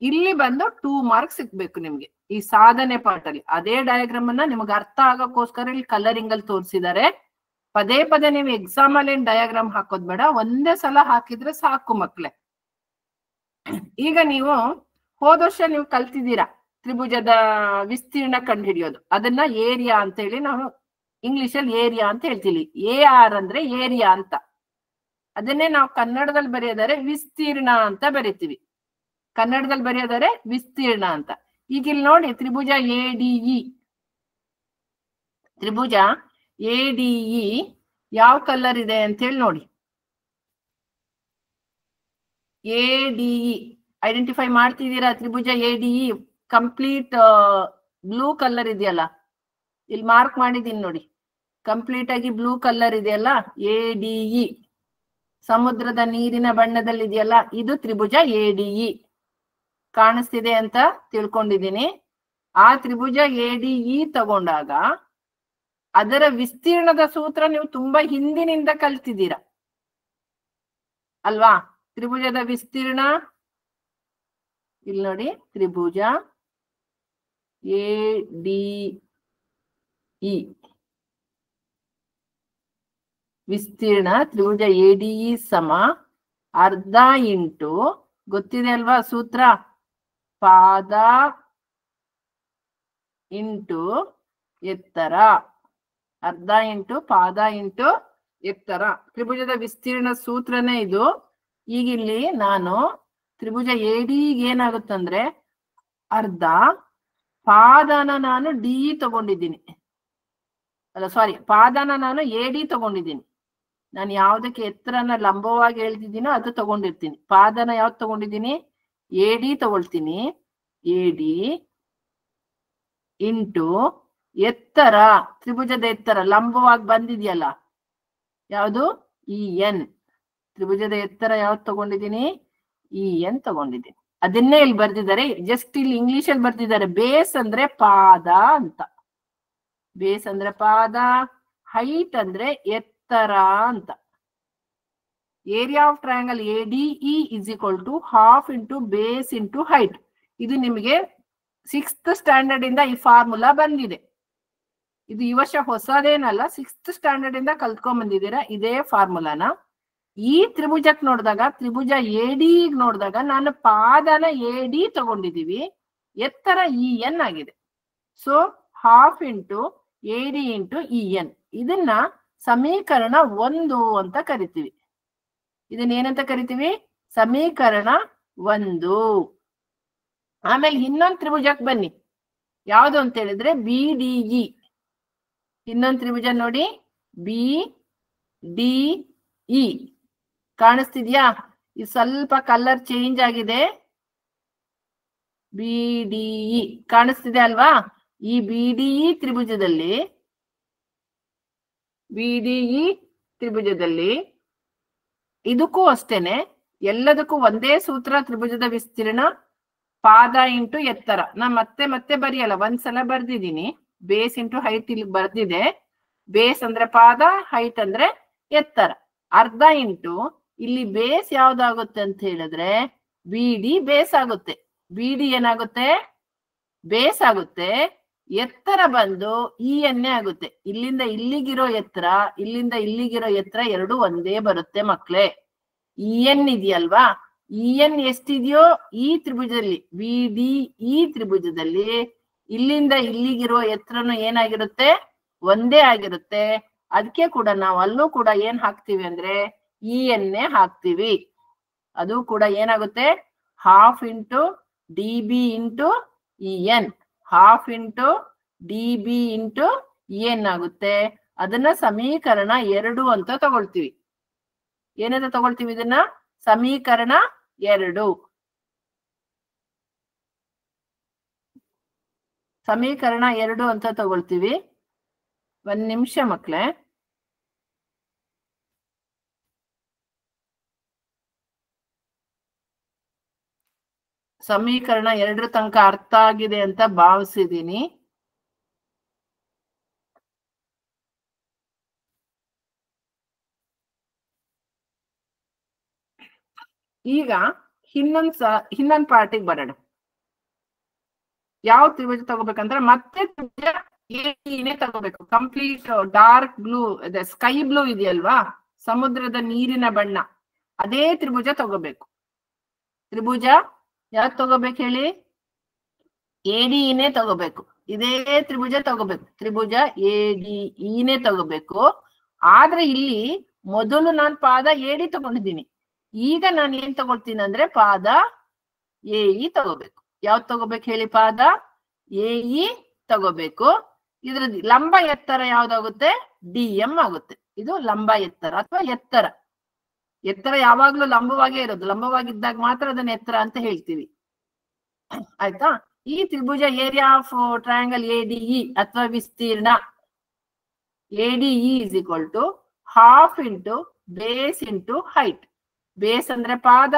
ಇಲ್ಲಿ ಬಂದು 2 ಮಾರ್ಕ್ಸ್ ಸಿಗ್ಬೇಕು ನಿಮ್ಗೆ ಈ ಸಾಧನೆ ಪಾರ್ಟ್ ಅಲ್ಲಿ. ಅದೇ ಡಯಾಗ್ರಾಮ್ ಅನ್ನ ನಿಮ್ಗೆ ಅರ್ಥ ಆಗೋಕ್ಕೋಸ್ಕರ ಇಲ್ಲಿ ಕಲರಿಂಗ್ ಅಲ್ಲಿ ತೋರಿಸಿದ್ದಾರೆ. ಪದೇ ಪದೇ ನೀವು ಎಕ್ಸಾಮ್ ಅಲ್ಲಿ ಏನ್ ಡಯಾಗ್ರಾಮ್ ಹಾಕೋದ್ ಬೇಡ, ಒಂದೇ ಸಲ ಹಾಕಿದ್ರೆ ಸಾಕು ಮಕ್ಳೇ. ಈಗ ನೀವು ಹೋದ ವರ್ಷ ನೀವು ಕಲ್ತಿದ್ದೀರಾ ತ್ರಿಭುಜದ ವಿಸ್ತೀರ್ಣ ಕಂಡು ಹಿಡಿಯೋದು. ಅದನ್ನ ಏರಿಯಾ ಅಂತ ಹೇಳಿ ನಾವು ಇಂಗ್ಲಿಷ್ ಅಲ್ಲಿ ಏರಿಯಾ ಅಂತ ಹೇಳ್ತೀವಿ. AR ಅಂದ್ರೆ ಏರಿಯಾ ಅಂತ. ಅದನ್ನೇ ನಾವು ಕನ್ನಡದಲ್ಲಿ ಬರೆಯೋದಾರೆ ವಿಸ್ತೀರ್ಣ ಅಂತ ಬರಿತೀವಿ. ಕನ್ನಡದಲ್ಲಿ ಬರೆಯೋದಾರೆ ವಿಸ್ತೀರ್ಣ ಅಂತ. ಈಗ ಇಲ್ಲಿ ನೋಡಿ, ತ್ರಿಭುಜ ADE, ತ್ರಿಭುಜ ADE ಯಾವ ಕಲರ್ ಇದೆ ಅಂತ ಹೇಳಿ ನೋಡಿ. ADE ಐಡೆಂಟಿಫೈ ಮಾಡ್ತಿದ್ದೀರಾ? ತ್ರಿಭುಜ ADE ಕಂಪ್ಲೀಟ್ ಬ್ಲೂ ಕಲರ್ ಇದೆಯಲ್ಲ, ಇಲ್ಲಿ ಮಾರ್ಕ್ ಮಾಡಿದೀನಿ ನೋಡಿ. ಕಂಪ್ಲೀಟ್ ಆಗಿ ಬ್ಲೂ ಕಲರ್ ಇದೆಯಲ್ಲ, ADE ಸಮುದ್ರದ ನೀರಿನ ಬಣ್ಣದಲ್ಲಿ ಇದೆಯಲ್ಲ, ಇದು ತ್ರಿಭುಜ ADE. ಕಾಣಿಸ್ತಿದೆ ಅಂತ ತಿಳ್ಕೊಂಡಿದ್ದೀನಿ. ಆ ತ್ರಿಭುಜ ADE ತಗೊಂಡಾಗ ಅದರ ವಿಸ್ತೀರ್ಣದ ಸೂತ್ರ ನೀವು ತುಂಬಾ ಹಿಂದಿನಿಂದ ಕಲ್ತಿದ್ದೀರಾ ಅಲ್ವಾ? ತ್ರಿಭುಜದ ವಿಸ್ತೀರ್ಣ ಇಲ್ಲಿ ನೋಡಿ, ತ್ರಿಭುಜ ADE ವಿಸ್ತೀರ್ಣ, ತ್ರಿಭುಜ ADE ಸಮ ಅರ್ಧ ಇಂಟು, ಗೊತ್ತಿದೆ ಅಲ್ವಾ ಸೂತ್ರ, ಪಾದ ಇಂಟು ಎತ್ತರ. ಅರ್ಧ ಇಂಟು ಪಾದ ಇಂಟು ಎತ್ತರ. ತ್ರಿಭುಜದ ವಿಸ್ತೀರ್ಣ ಸೂತ್ರನೇ ಇದು. ಈಗ ಇಲ್ಲಿ ನಾನು ತ್ರಿಭುಜ ADE ಏನಾಗುತ್ತಂದ್ರೆ, ಅರ್ಧ ಪಾದನ ನಾನು DE ತಗೊಂಡಿದ್ದೀನಿ, ಅಲ್ಲ ಸಾರಿ, ಪಾದನ ನಾನು AD ತಗೊಂಡಿದ್ದೀನಿ. ನಾನು ಯಾವ್ದಕ್ಕೆ ಎತ್ತರನ ಲಂಬವಾಗಿ ಹೇಳ್ತಿದ್ದೀನೋ ಅದು ತಗೊಂಡಿರ್ತೀನಿ. ಪಾದನ ಯಾವ್ದು ತಗೊಂಡಿದ್ದೀನಿ? AD ತಗೊಳ್ತೀನಿ. AD ಇಂಟು ಎತ್ತರ, ತ್ರಿಭುಜದ ಎತ್ತರ ಲಂಬವಾಗಿ ಬಂದಿದೆಯಲ್ಲ ಯಾವುದು? EN. ತ್ರಿಭುಜದ ಎತ್ತರ ಯಾವ್ದು ತಗೊಂಡಿದ್ದೀನಿ? EN ತಗೊಂಡಿದ್ದೀನಿ. ಅದನ್ನೇ ಇಲ್ಲಿ ಬರ್ದಿದ್ದಾರೆ. ಜಸ್ಟ್ ಇಲ್ಲಿ ಇಂಗ್ಲಿಷ್ ಅಲ್ಲಿ ಬರ್ದಿದ್ದಾರೆ. ಬೇಸ್ ಅಂದ್ರೆ ಪಾದ ಅಂತ. ಬೇಸ್ ಅಂದ್ರೆ ಪಾದ, ಹೈಟ್ ಅಂದ್ರೆ ಎತ್ತರ ಅಂತ. Area of triangle ADE is equal to half into base into height. ಇದು ನಿಮಗೆ 6th ಸ್ಟ್ಯಾಂಡರ್ಡ್ ಇಂದ ಈ ಫಾರ್ಮುಲಾ ಬಂದಿದೆ. ಇದು ಈ ವರ್ಷ ಹೊಸದೇನಲ್ಲ, 6th ಸ್ಟ್ಯಾಂಡರ್ಡ್ ಇಂದ ಕಲ್ತ್ಕೊಂಡ್ ಬಂದಿದ್ದೀರಾ ಇದೇ ಫಾರ್ಮುಲಾನ. ಈ ತ್ರಿಭುಜಕ್ ನೋಡಿದಾಗ, ತ್ರಿಭುಜ ಎಡಿ ನೋಡಿದಾಗ ನಾನು ಪಾದನ ಎಡಿ ತಗೊಂಡಿದೀವಿ, ಎತ್ತರ EN ಆಗಿದೆ. So 1/2 into AD into EN, ಇದನ್ನ ಸಮೀಕರಣ 1 ಅಂತ ಕರಿತೀವಿ. ಇದನ್ನ ಏನಂತ ಕರಿತೀವಿ? ಸಮೀಕರಣ 1. ಆಮೇಲೆ ಇನ್ನೊಂದು ತ್ರಿಭುಜಕ್ಕೆ ಬನ್ನಿ. ಯಾವುದು ಅಂತ ಹೇಳಿದ್ರೆ BDE. ಇನ್ನೊಂದು ತ್ರಿಭುಜ ನೋಡಿ, BDE ಕಾಣಿಸ್ತಿದ್ಯಾ? ಇದು ಸ್ವಲ್ಪ ಕಲರ್ ಚೇಂಜ್ ಆಗಿದೆ. BDE ಕಾಣಿಸ್ತಿದೆ ಅಲ್ವಾ? ಈ BDE ತ್ರಿಭುಜದಲ್ಲಿ ಇದಕ್ಕೂ ಅಷ್ಟೇನೆ, ಎಲ್ಲದಕ್ಕೂ ಒಂದೇ ಸೂತ್ರ. ತ್ರಿಭುಜದ ವಿಸ್ತೀರ್ಣ ಪಾದ ಇಂಟು ಎತ್ತರ. ನಾ ಮತ್ತೆ ಬರೆಯಲ್ಲ, ಒಂದ್ಸಲ ಬರ್ದಿದ್ದೀನಿ. ಬೇಸ್ ಇಂಟು ಹೈಟ್ ಇಲ್ಲಿ ಬರ್ದಿದೆ. ಬೇಸ್ ಅಂದ್ರೆ ಪಾದ, ಹೈಟ್ ಅಂದ್ರೆ ಎತ್ತರ. ಅರ್ಧ ಇಂಟು ಇಲ್ಲಿ ಬೇಸ್ ಯಾವ್ದಾಗುತ್ತೆ ಅಂತ ಹೇಳಿದ್ರೆ BD ಬೇಸ್ ಆಗುತ್ತೆ. BD ಏನಾಗುತ್ತೆ? ಬೇಸ್ ಆಗುತ್ತೆ. ಎತ್ತರ ಬಂದು EN ಆಗುತ್ತೆ. ಇಲ್ಲಿಂದ ಇಲ್ಲಿಗಿರೋ ಎತ್ತರ, ಇಲ್ಲಿಂದ ಇಲ್ಲಿಗಿರೋ ಎತ್ತರ ಎರಡು ಒಂದೇ ಬರುತ್ತೆ ಮಕ್ಳೇ. EN ಇದೆಯಲ್ವಾ? EN ಎಷ್ಟಿದೆಯೋ ಈ ತ್ರಿಭುಜದಲ್ಲಿ, BDE ತ್ರಿಭುಜದಲ್ಲಿ ಇಲ್ಲಿಂದ ಇಲ್ಲಿಗಿರೋ ಎತ್ತರನು ಏನಾಗಿರುತ್ತೆ? ಒಂದೇ ಆಗಿರುತ್ತೆ. ಅದಕ್ಕೆ ಕೂಡ ನಾವು ಅಲ್ಲೂ ಕೂಡ ಏನ್ ಹಾಕ್ತಿವಿ ಅಂದ್ರೆ EN ಹಾಕ್ತಿವಿ. ಅದು ಕೂಡ ಏನಾಗುತ್ತೆ? 1/2 into DB into EN, 1/2 into DB into EN ಆಗುತ್ತೆ. ಅದನ್ನ ಸಮೀಕರಣ 2 ಅಂತ ತಗೊಳ್ತೀವಿ. ಏನಂತ ತಗೊಳ್ತೀವಿ ಇದನ್ನ? ಸಮೀಕರಣ 2. ಸಮೀಕರಣ 2 ಅಂತ ತಗೊಳ್ತೀವಿ. ಒಂದ್ ನಿಮಿಷ ಮಕ್ಳೇ. ಸಮೀಕರಣ 2 ತನಕ ಅರ್ಥ ಆಗಿದೆ ಅಂತ ಭಾವಿಸಿದೀನಿ. ಈಗ ಇನ್ನೊಂದ್ ಪಾರ್ಟಿಗೆ ಬರೋಣ. ಯಾವ ತ್ರಿಭುಜ ತಗೋಬೇಕಂದ್ರೆ ಮತ್ತೆ ತ್ರಿಭುಜ ADನೇ ತಗೋಬೇಕು. Complete dark blue, sky blue ಇದೆಯಲ್ವಾ, ಸಮುದ್ರದ ನೀರಿನ ಬಣ್ಣ, ಅದೇ ತ್ರಿಭುಜ ತಗೋಬೇಕು. ತ್ರಿಭುಜ ಯಾವ್ದು ತಗೋಬೇಕು ಹೇಳಿ? ADನೇ ತಗೋಬೇಕು. ಇದೇ ತ್ರಿಭುಜ ತಗೋಬೇಕು. ತ್ರಿಭುಜ ADEನೇ ತಗೋಬೇಕು. ಆದ್ರೆ ಇಲ್ಲಿ ಮೊದಲು ನಾನು ಪಾದ AD ತಗೊಂಡಿದ್ದೀನಿ. ಈಗ ನಾನು ಏನ್ ತಗೊಳ್ತೀನಿ ಅಂದ್ರೆ ಪಾದ AE ತಗೋಬೇಕು. ಯಾವ್ದು ತಗೋಬೇಕು ಹೇಳಿ? ಪಾದ AE ತಗೋಬೇಕು. ಇದ್ರ ಲಂಬ ಎತ್ತರ ಯಾವ್ದಾಗುತ್ತೆ? DM ಆಗುತ್ತೆ. ಇದು ಲಂಬ ಎತ್ತರ ಅಥವಾ ಎತ್ತರ. ಎತ್ತರ ಯಾವಾಗ್ಲೂ ಲಂಬವಾಗೇ ಇರೋದು. ಲಂಬವಾಗಿದ್ದಾಗ ಮಾತ್ರ ಅದನ್ನ ಎತ್ತರ ಅಂತ ಹೇಳ್ತೀವಿ. ಆಯ್ತಾ? ಈ ತ್ರಿಭುಜ ಏರಿಯಾ ಆಫ್ ಟ್ರಯಾಂಗಲ್ ADE ಅಥವಾ ವಿಸ್ತೀರ್ಣ ADE is equal to 1/2 into base into height. Base ಅಂದ್ರೆ ಪಾದ,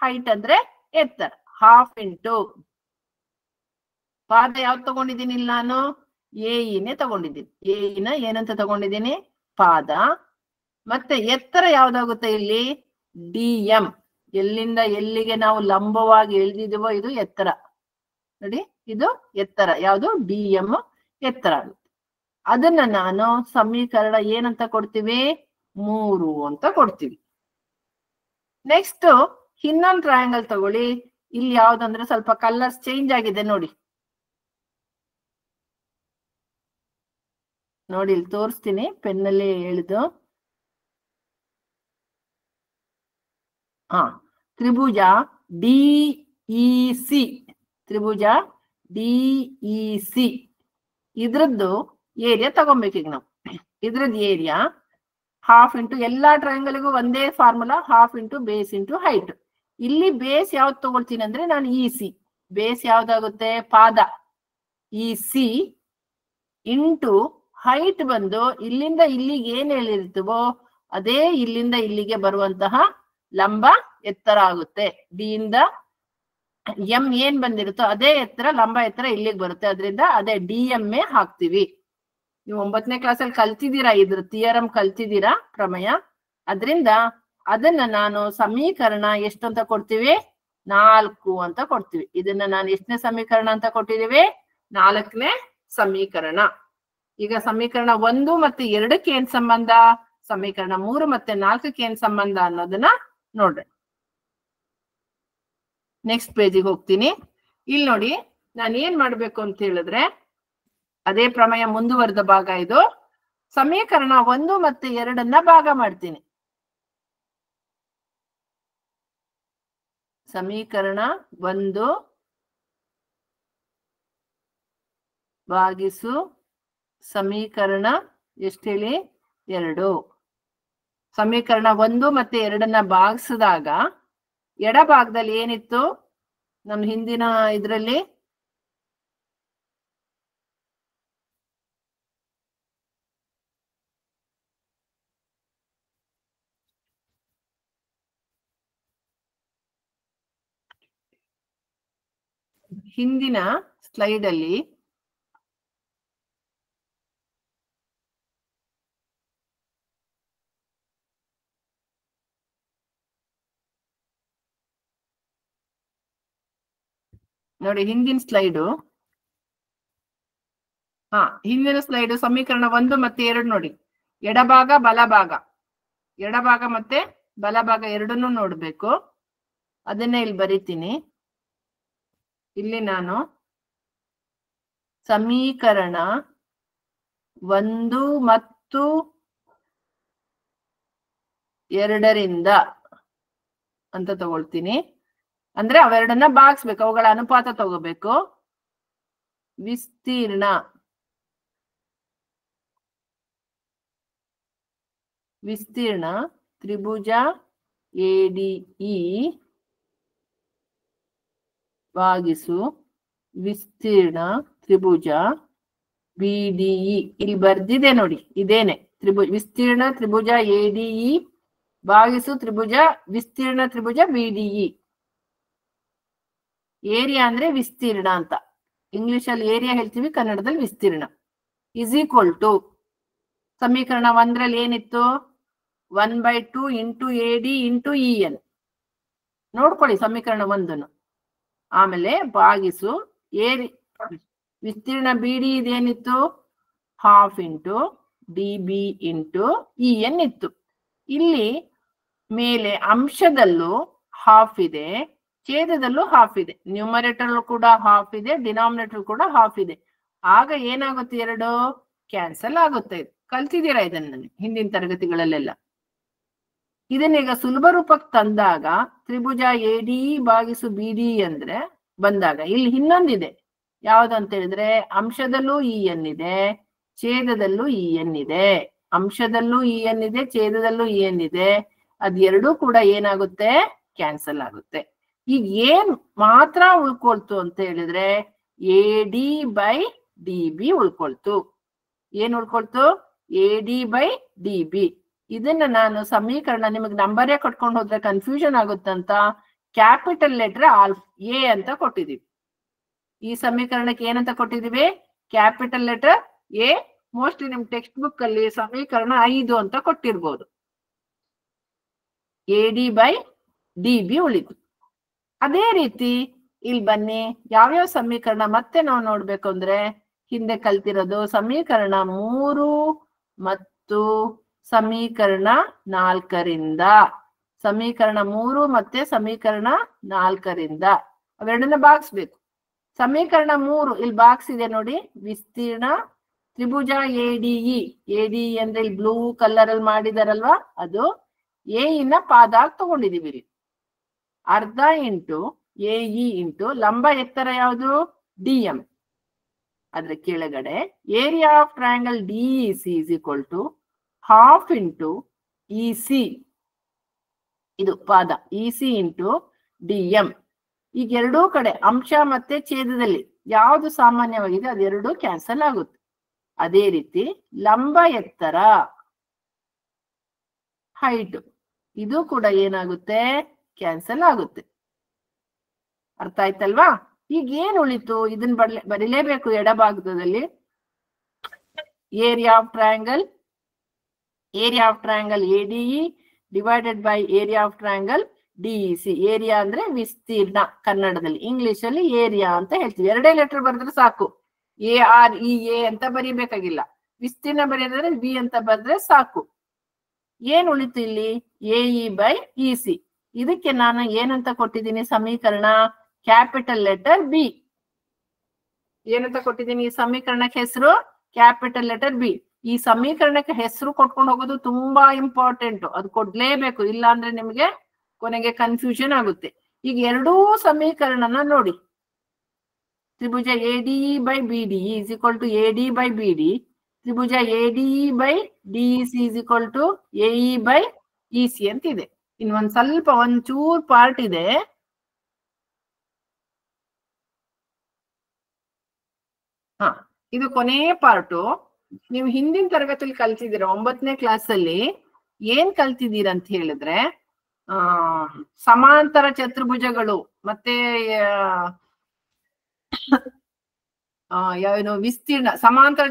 ಹೈಟ್ ಅಂದ್ರೆ ಎತ್ತರ. 1/2 ಇಂಟು ಪಾದ ಯಾವ್ದು ತಗೊಂಡಿದ್ದೀನಿ ಇಲ್ಲಿ ನಾನು? AEನೇ ತಗೊಂಡಿದ್ದೀನಿ. AEನ ಏನಂತ ತಗೊಂಡಿದ್ದೀನಿ? ಪಾದ. ಮತ್ತೆ ಎತ್ತರ ಯಾವ್ದಾಗುತ್ತೆ ಇಲ್ಲಿ? DM. ಎಲ್ಲಿಂದ ಎಲ್ಲಿಗೆ ನಾವು ಲಂಬವಾಗಿ ಎಳೆದಿದ್ದೀವೋ ಇದು ಎತ್ತರ. ನೋಡಿ, ಇದು ಎತ್ತರ. ಯಾವುದು? DM ಎತ್ತರ ಆಗುತ್ತೆ. ಅದನ್ನ ನಾನು ಸಮೀಕರಣ ಏನಂತ ಕೊಡ್ತೀವಿ? 3 ಅಂತ ಕೊಡ್ತೀವಿ. ನೆಕ್ಸ್ಟ್ ಇನ್ನೊಂದು ಟ್ರಯಾಂಗಲ್ ತಗೊಳ್ಳಿ. ಇಲ್ಲಿ ಯಾವ್ದಂದ್ರೆ ಸ್ವಲ್ಪ ಕಲರ್ಸ್ ಚೇಂಜ್ ಆಗಿದೆ ನೋಡಿ. ನೋಡಿ ಇಲ್ಲಿ ತೋರಿಸ್ತೀನಿ, ಪೆನ್ನಲ್ಲಿ ಎಳೆದು. ತ್ರಿಭುಜ DEC, ತ್ರಿಭುಜ DEC ಇದ್ರದ್ದು ಏರಿಯಾ ತಗೊಬೇಕು. ಈಗ ನಾವು ಇದ್ರದ್ದು ಏರಿಯಾ 1/2 ಇಂಟು, ಎಲ್ಲಾ ಟ್ರಯಾಂಗಲ್ಗೂ ಒಂದೇ formula, 1/2 into base into height. ಇಲ್ಲಿ ಬೇಸ್ ಯಾವ್ದು ತಗೊಳ್ತೀನಿ ಅಂದ್ರೆ ನಾನು EC. ಬೇಸ್ ಯಾವ್ದಾಗುತ್ತೆ? ಪಾದ EC ಇಂಟು ಹೈಟ್ ಬಂದು ಇಲ್ಲಿಂದ ಇಲ್ಲಿಗೆ ಏನ್ ಹೇಳಿರ್ತೀವೋ ಅದೇ ಇಲ್ಲಿಂದ ಇಲ್ಲಿಗೆ ಬರುವಂತಹ ಲಂಬ ಎತ್ತರ ಆಗುತ್ತೆ. ಡಿ ಇಂದ ಎಂ ಏನ್ ಬಂದಿರುತ್ತೋ ಅದೇ ಎತ್ತರ, ಲಂಬ ಎತ್ತರ ಇಲ್ಲಿಗೆ ಬರುತ್ತೆ. ಅದರಿಂದ ಅದೇ DM ಹಾಕ್ತಿವಿ. ನೀವು 9ನೇ ಕ್ಲಾಸಲ್ಲಿ ಕಲ್ತಿದ್ದೀರಾ, ಇದ್ರ ಥಿಯರಂ ಕಲ್ತಿದ್ದೀರಾ, ಪ್ರಮೇಯ. ಅದರಿಂದ ಅದನ್ನ ನಾನು ಸಮೀಕರಣ ಎಷ್ಟು ಅಂತ ಕೊಡ್ತೀವಿ? 4 ಅಂತ ಕೊಡ್ತೀವಿ. ಇದನ್ನ ನಾನು ಎಷ್ಟನೇ ಸಮೀಕರಣ ಅಂತ ಕೊಟ್ಟಿದೀವಿ? 4ನೇ ಸಮೀಕರಣ. ಈಗ ಸಮೀಕರಣ 1 ಮತ್ತೆ 2ಕ್ಕೆ ಏನ್ ಸಂಬಂಧ, ಸಮೀಕರಣ 3 ಮತ್ತೆ 4ಕ್ಕೆ ಏನ್ ಸಂಬಂಧ ಅನ್ನೋದನ್ನ ನೋಡ್ರಿ. ನೆಕ್ಸ್ಟ್ ಪೇಜಿಗೆ ಹೋಗ್ತೀನಿ. ಇಲ್ಲಿ ನೋಡಿ, ನಾನು ಏನ್ ಮಾಡ್ಬೇಕು ಅಂತ ಹೇಳಿದ್ರೆ, ಅದೇ ಪ್ರಮೇಯ ಮುಂದುವರೆದ ಭಾಗ ಇದು. ಸಮೀಕರಣ 1 ಮತ್ತೆ 2ನ್ನ ಭಾಗ ಮಾಡ್ತೀನಿ. ಸಮೀಕರಣ 1 ಭಾಗಿಸು ಸಮೀಕರಣ ಎಷ್ಟು ಹೇಳಿ 2. ಸಮೀಕರಣ 1 ಮತ್ತೆ 2ನ್ನ ಭಾಗಿಸಿದಾಗ ಎಡ ಭಾಗದಲ್ಲಿ ಏನಿತ್ತು ನಮ್ಮ ಹಿಂದಿನ ಇದ್ರಲ್ಲಿ, ಹಿಂದಿನ ಸ್ಲೈಡ್ ಅಲ್ಲಿ ನೋಡಿ, ಹಿಂದಿನ ಸ್ಲೈಡು, ಹಿಂದಿನ ಸ್ಲೈಡ್ ಸಮೀಕರಣ 1 ಮತ್ತೆ 2 ನೋಡಿ, ಎಡಭಾಗ ಬಲಭಾಗ, ಎಡಭಾಗ ಮತ್ತೆ ಬಲಭಾಗ ಎರಡನ್ನೂ ನೋಡ್ಬೇಕು. ಅದನ್ನೇ ಇಲ್ಲಿ ಬರೀತೀನಿ. ಇಲ್ಲಿ ನಾನು ಸಮೀಕರಣ 1 ಮತ್ತು 2ರಿಂದ ಅಂತ ತಗೊಳ್ತೀನಿ. ಅಂದ್ರೆ ಅವೆರಡನ್ನ ಭಾಗಿಸ್ಬೇಕು, ಅವುಗಳ ಅನುಪಾತ ತಗೋಬೇಕು. ವಿಸ್ತೀರ್ಣ ತ್ರಿಭುಜ ADE ಭಾಗಿಸು ವಿಸ್ತೀರ್ಣ ತ್ರಿಭುಜ BDE. ಇಲ್ಲಿ ಬರ್ದಿದೆ ನೋಡಿ, ಇದೇನೆ ವಿಸ್ತೀರ್ಣ ತ್ರಿಭುಜ ADE ಭಾಗಿಸು ವಿಸ್ತೀರ್ಣ ತ್ರಿಭುಜ BDE. ಏರಿಯಾ ಅಂದ್ರೆ ವಿಸ್ತೀರ್ಣ ಅಂತ, ಇಂಗ್ಲಿಷ್ ಅಲ್ಲಿ ಏರಿಯಾ ಹೇಳ್ತೀವಿ, ಕನ್ನಡದಲ್ಲಿ ವಿಸ್ತೀರ್ಣ. ಇಸ್ ಈಕ್ವಲ್ ಟು ಸಮೀಕರಣ 1ರಲ್ಲಿ ಏನಿತ್ತು, 1/2 ಇಂಟು AD ಇಂಟು EN. ನೋಡ್ಕೊಳ್ಳಿ ಸಮೀಕರಣ 1. ಆಮೇಲೆ ಭಾಗಿಸು ವಿಸ್ತೀರ್ಣ BD ಇದೇನಿತ್ತು, 1/2 into DB into EN ಇತ್ತು. ಇಲ್ಲಿ ಮೇಲೆ ಅಂಶದಲ್ಲೂ 1/2 ಇದೆ, ಛೇದದಲ್ಲೂ 1/2 ಇದೆ. ನ್ಯೂಮರೇಟರ್ ಕೂಡ 1/2 ಇದೆ, ಡಿನಾಮಿನೇಟರ್ ಕೂಡ 1/2 ಇದೆ. ಆಗ ಏನಾಗುತ್ತೆ, ಎರಡು ಕ್ಯಾನ್ಸಲ್ ಆಗುತ್ತೆ. ಕಲ್ತಿದ್ದೀರಾ ಇದನ್ನ ಹಿಂದಿನ ತರಗತಿಗಳಲ್ಲೆಲ್ಲ. ಇದನ್ನೀಗ ಸುಲಭ ರೂಪಕ್ಕೆ ತಂದಾಗ ತ್ರಿಭುಜ ADE ಭಾಗಿಸು BD ಅಂದ್ರೆ ಬಂದಾಗ ಇಲ್ಲಿ ಇನ್ನೊಂದಿದೆ. ಯಾವ್ದಂತ ಹೇಳಿದ್ರೆ, ಅಂಶದಲ್ಲೂ EN ಇದೆ, ಛೇದದಲ್ಲೂ EN ಇದೆ. ಅಂಶದಲ್ಲೂ EN ಇದೆ, ಛೇದದಲ್ಲೂ EN ಇದೆ. ಅದೆರಡೂ ಕೂಡ ಏನಾಗುತ್ತೆ, ಕ್ಯಾನ್ಸಲ್ ಆಗುತ್ತೆ. ಈಗ ಏನ್ ಮಾತ್ರ ಉಳ್ಕೊಳ್ತು ಅಂತ ಹೇಳಿದ್ರೆ, AD/DB ಉಳ್ಕೊಳ್ತು. ಏನ್ ಉಳ್ಕೊಳ್ತು, AD/DB. ಇದನ್ನ ನಾನು ಸಮೀಕರಣ, ನಿಮಗೆ ನಂಬರೇ ಕಟ್ಕೊಂಡು ಹೋದ್ರೆ ಕನ್ಫ್ಯೂಷನ್ ಆಗುತ್ತಂತ ಕ್ಯಾಪಿಟಲ್ ಲೆಟರ್ A ಅಂತ ಕೊಟ್ಟಿದೀವಿ. ಈ ಸಮೀಕರಣಕ್ಕೆ ಏನಂತ ಕೊಟ್ಟಿದೀವಿ, ಕ್ಯಾಪಿಟಲ್ ಲೆಟರ್ A. ಮೋಸ್ಟ್ಲಿ ನಿಮ್ ಟೆಕ್ಸ್ಟ್ ಬುಕ್ ಅಲ್ಲಿ ಸಮೀಕರಣ 5 ಅಂತ ಕೊಟ್ಟಿರ್ಬೋದು. AD/DB ಉಳಿತು. ಅದೇ ರೀತಿ ಇಲ್ಲಿ ಬನ್ನಿ, ಯಾವ್ಯಾವ ಸಮೀಕರಣ ಮತ್ತೆ ನಾವು ನೋಡ್ಬೇಕು ಅಂದ್ರೆ, ಹಿಂದೆ ಕಲ್ತಿರೋದು ಸಮೀಕರಣ 3 ಮತ್ತು ಸಮೀಕರಣ 4ರಿಂದ, ಸಮೀಕರಣ 3 ಮತ್ತೆ ಸಮೀಕರಣ 4ರಿಂದ ಅವೆರಡನ್ನ ಭಾಗಿಸ್ಬೇಕು. ಸಮೀಕರಣ 3 ಇಲ್ಲಿ ಭಾಗಿಸಿದೆ ನೋಡಿ, ವಿಸ್ತೀರ್ಣ ತ್ರಿಭುಜ ADE ಅಂದ್ರೆ ಇಲ್ಲಿ ಬ್ಲೂ ಕಲರ್ ಅಲ್ಲಿ ಮಾಡಿದಾರಲ್ವಾ, ಅದು A ಇನ್ನ ಪಾದ ತಗೊಂಡಿದೀವಿ. ಇಲ್ಲಿ ಅರ್ಧ ಇಂಟು AE ಇಂಟು ಲಂಬ ಎತ್ತರ ಯಾವುದು, DM. ಅದ್ರ ಕೆಳಗಡೆ area of triangle DEC is equal to 1/2 into EC, ಇದು ಪಾದ EC ಇಂಟು DM. ಈಗ ಎರಡೂ ಕಡೆ ಅಂಶ ಮತ್ತೆ ಛೇದದಲ್ಲಿ ಯಾವುದು ಸಾಮಾನ್ಯವಾಗಿದೆ ಅದೆರಡೂ ಕ್ಯಾನ್ಸಲ್ ಆಗುತ್ತೆ. ಅದೇ ರೀತಿ ಲಂಬ ಎತ್ತರ ಹೈಟ್, ಇದು ಕೂಡ ಏನಾಗುತ್ತೆ, ಕ್ಯಾನ್ಸಲ್ ಆಗುತ್ತೆ. ಅರ್ಥ ಆಯ್ತಲ್ವಾ? ಈಗ ಏನ್ ಉಳಿತು, ಇದನ್ನ ಬರೀಲೇಬೇಕು ಎಡಭಾಗದಲ್ಲಿ. Area of triangle ADE divided by area of triangle DEC. Area ಅಂದ್ರೆ ವಿಸ್ತೀರ್ಣ ಕನ್ನಡದಲ್ಲಿ, ಇಂಗ್ಲಿಷ್ ಅಲ್ಲಿ ಏರಿಯಾ ಅಂತ ಹೇಳ್ತೀವಿ. ಎರಡೇ ಲೆಟರ್ ಬರೆದ್ರೆ ಸಾಕು, AREA ಅಂತ ಬರೀಬೇಕಾಗಿಲ್ಲ. ವಿಸ್ತೀರ್ಣ ಬರೆಯೋದಾದ್ರೆ ಬಿ ಅಂತ ಬರೆದ್ರೆ ಸಾಕು. ಏನ್ ಉಳಿತು ಇಲ್ಲಿ? AE/EC. ಇದಕ್ಕೆ ನಾನು ಏನಂತ ಕೊಟ್ಟಿದ್ದೀನಿ ಸಮೀಕರಣ? Capital letter B. ಏನಂತ ಕೊಟ್ಟಿದ್ದೀನಿ ಈ ಸಮೀಕರಣಕ್ಕೆ ಹೆಸರು? Capital letter B. ಈ ಸಮೀಕರಣಕ್ಕೆ ಹೆಸರು ಕೊಟ್ಕೊಂಡು ಹೋಗೋದು ತುಂಬಾ ಇಂಪಾರ್ಟೆಂಟ್. ಅದು ಕೊಡ್ಲೇಬೇಕು, ಇಲ್ಲ ಅಂದ್ರೆ ನಿಮ್ಗೆ ಕೊನೆಗೆ ಕನ್ಫ್ಯೂಷನ್ ಆಗುತ್ತೆ. ಈಗ ಎರಡೂ ಸಮೀಕರಣನ ನೋಡಿ. ತ್ರಿಭುಜ ADE/BDE is equal to AD/BD. Tribhuja ADE/DEC is equal to AE/EC ಅಂತ ಇದೆ. ಇನ್ ಒಂಚೂರ್ ಪಾರ್ಟ್ ಇದೆ. ಇದು ಕೊನೆ ಪಾರ್ಟು. ನೀವು ಹಿಂದಿನ ತರಗತಿಯಲ್ಲಿ ಕಲ್ತಿದ್ದೀರ, 9ನೇ ಕ್ಲಾಸಲ್ಲಿ ಏನ್ ಕಲ್ತಿದ್ದೀರ ಅಂತ ಹೇಳಿದ್ರೆ, ಸಮಾಂತರ ಚತುರ್ಭುಜಗಳು ಮತ್ತೆ ಏನು ವಿಸ್ತೀರ್ಣ, ಸಮಾಂತರ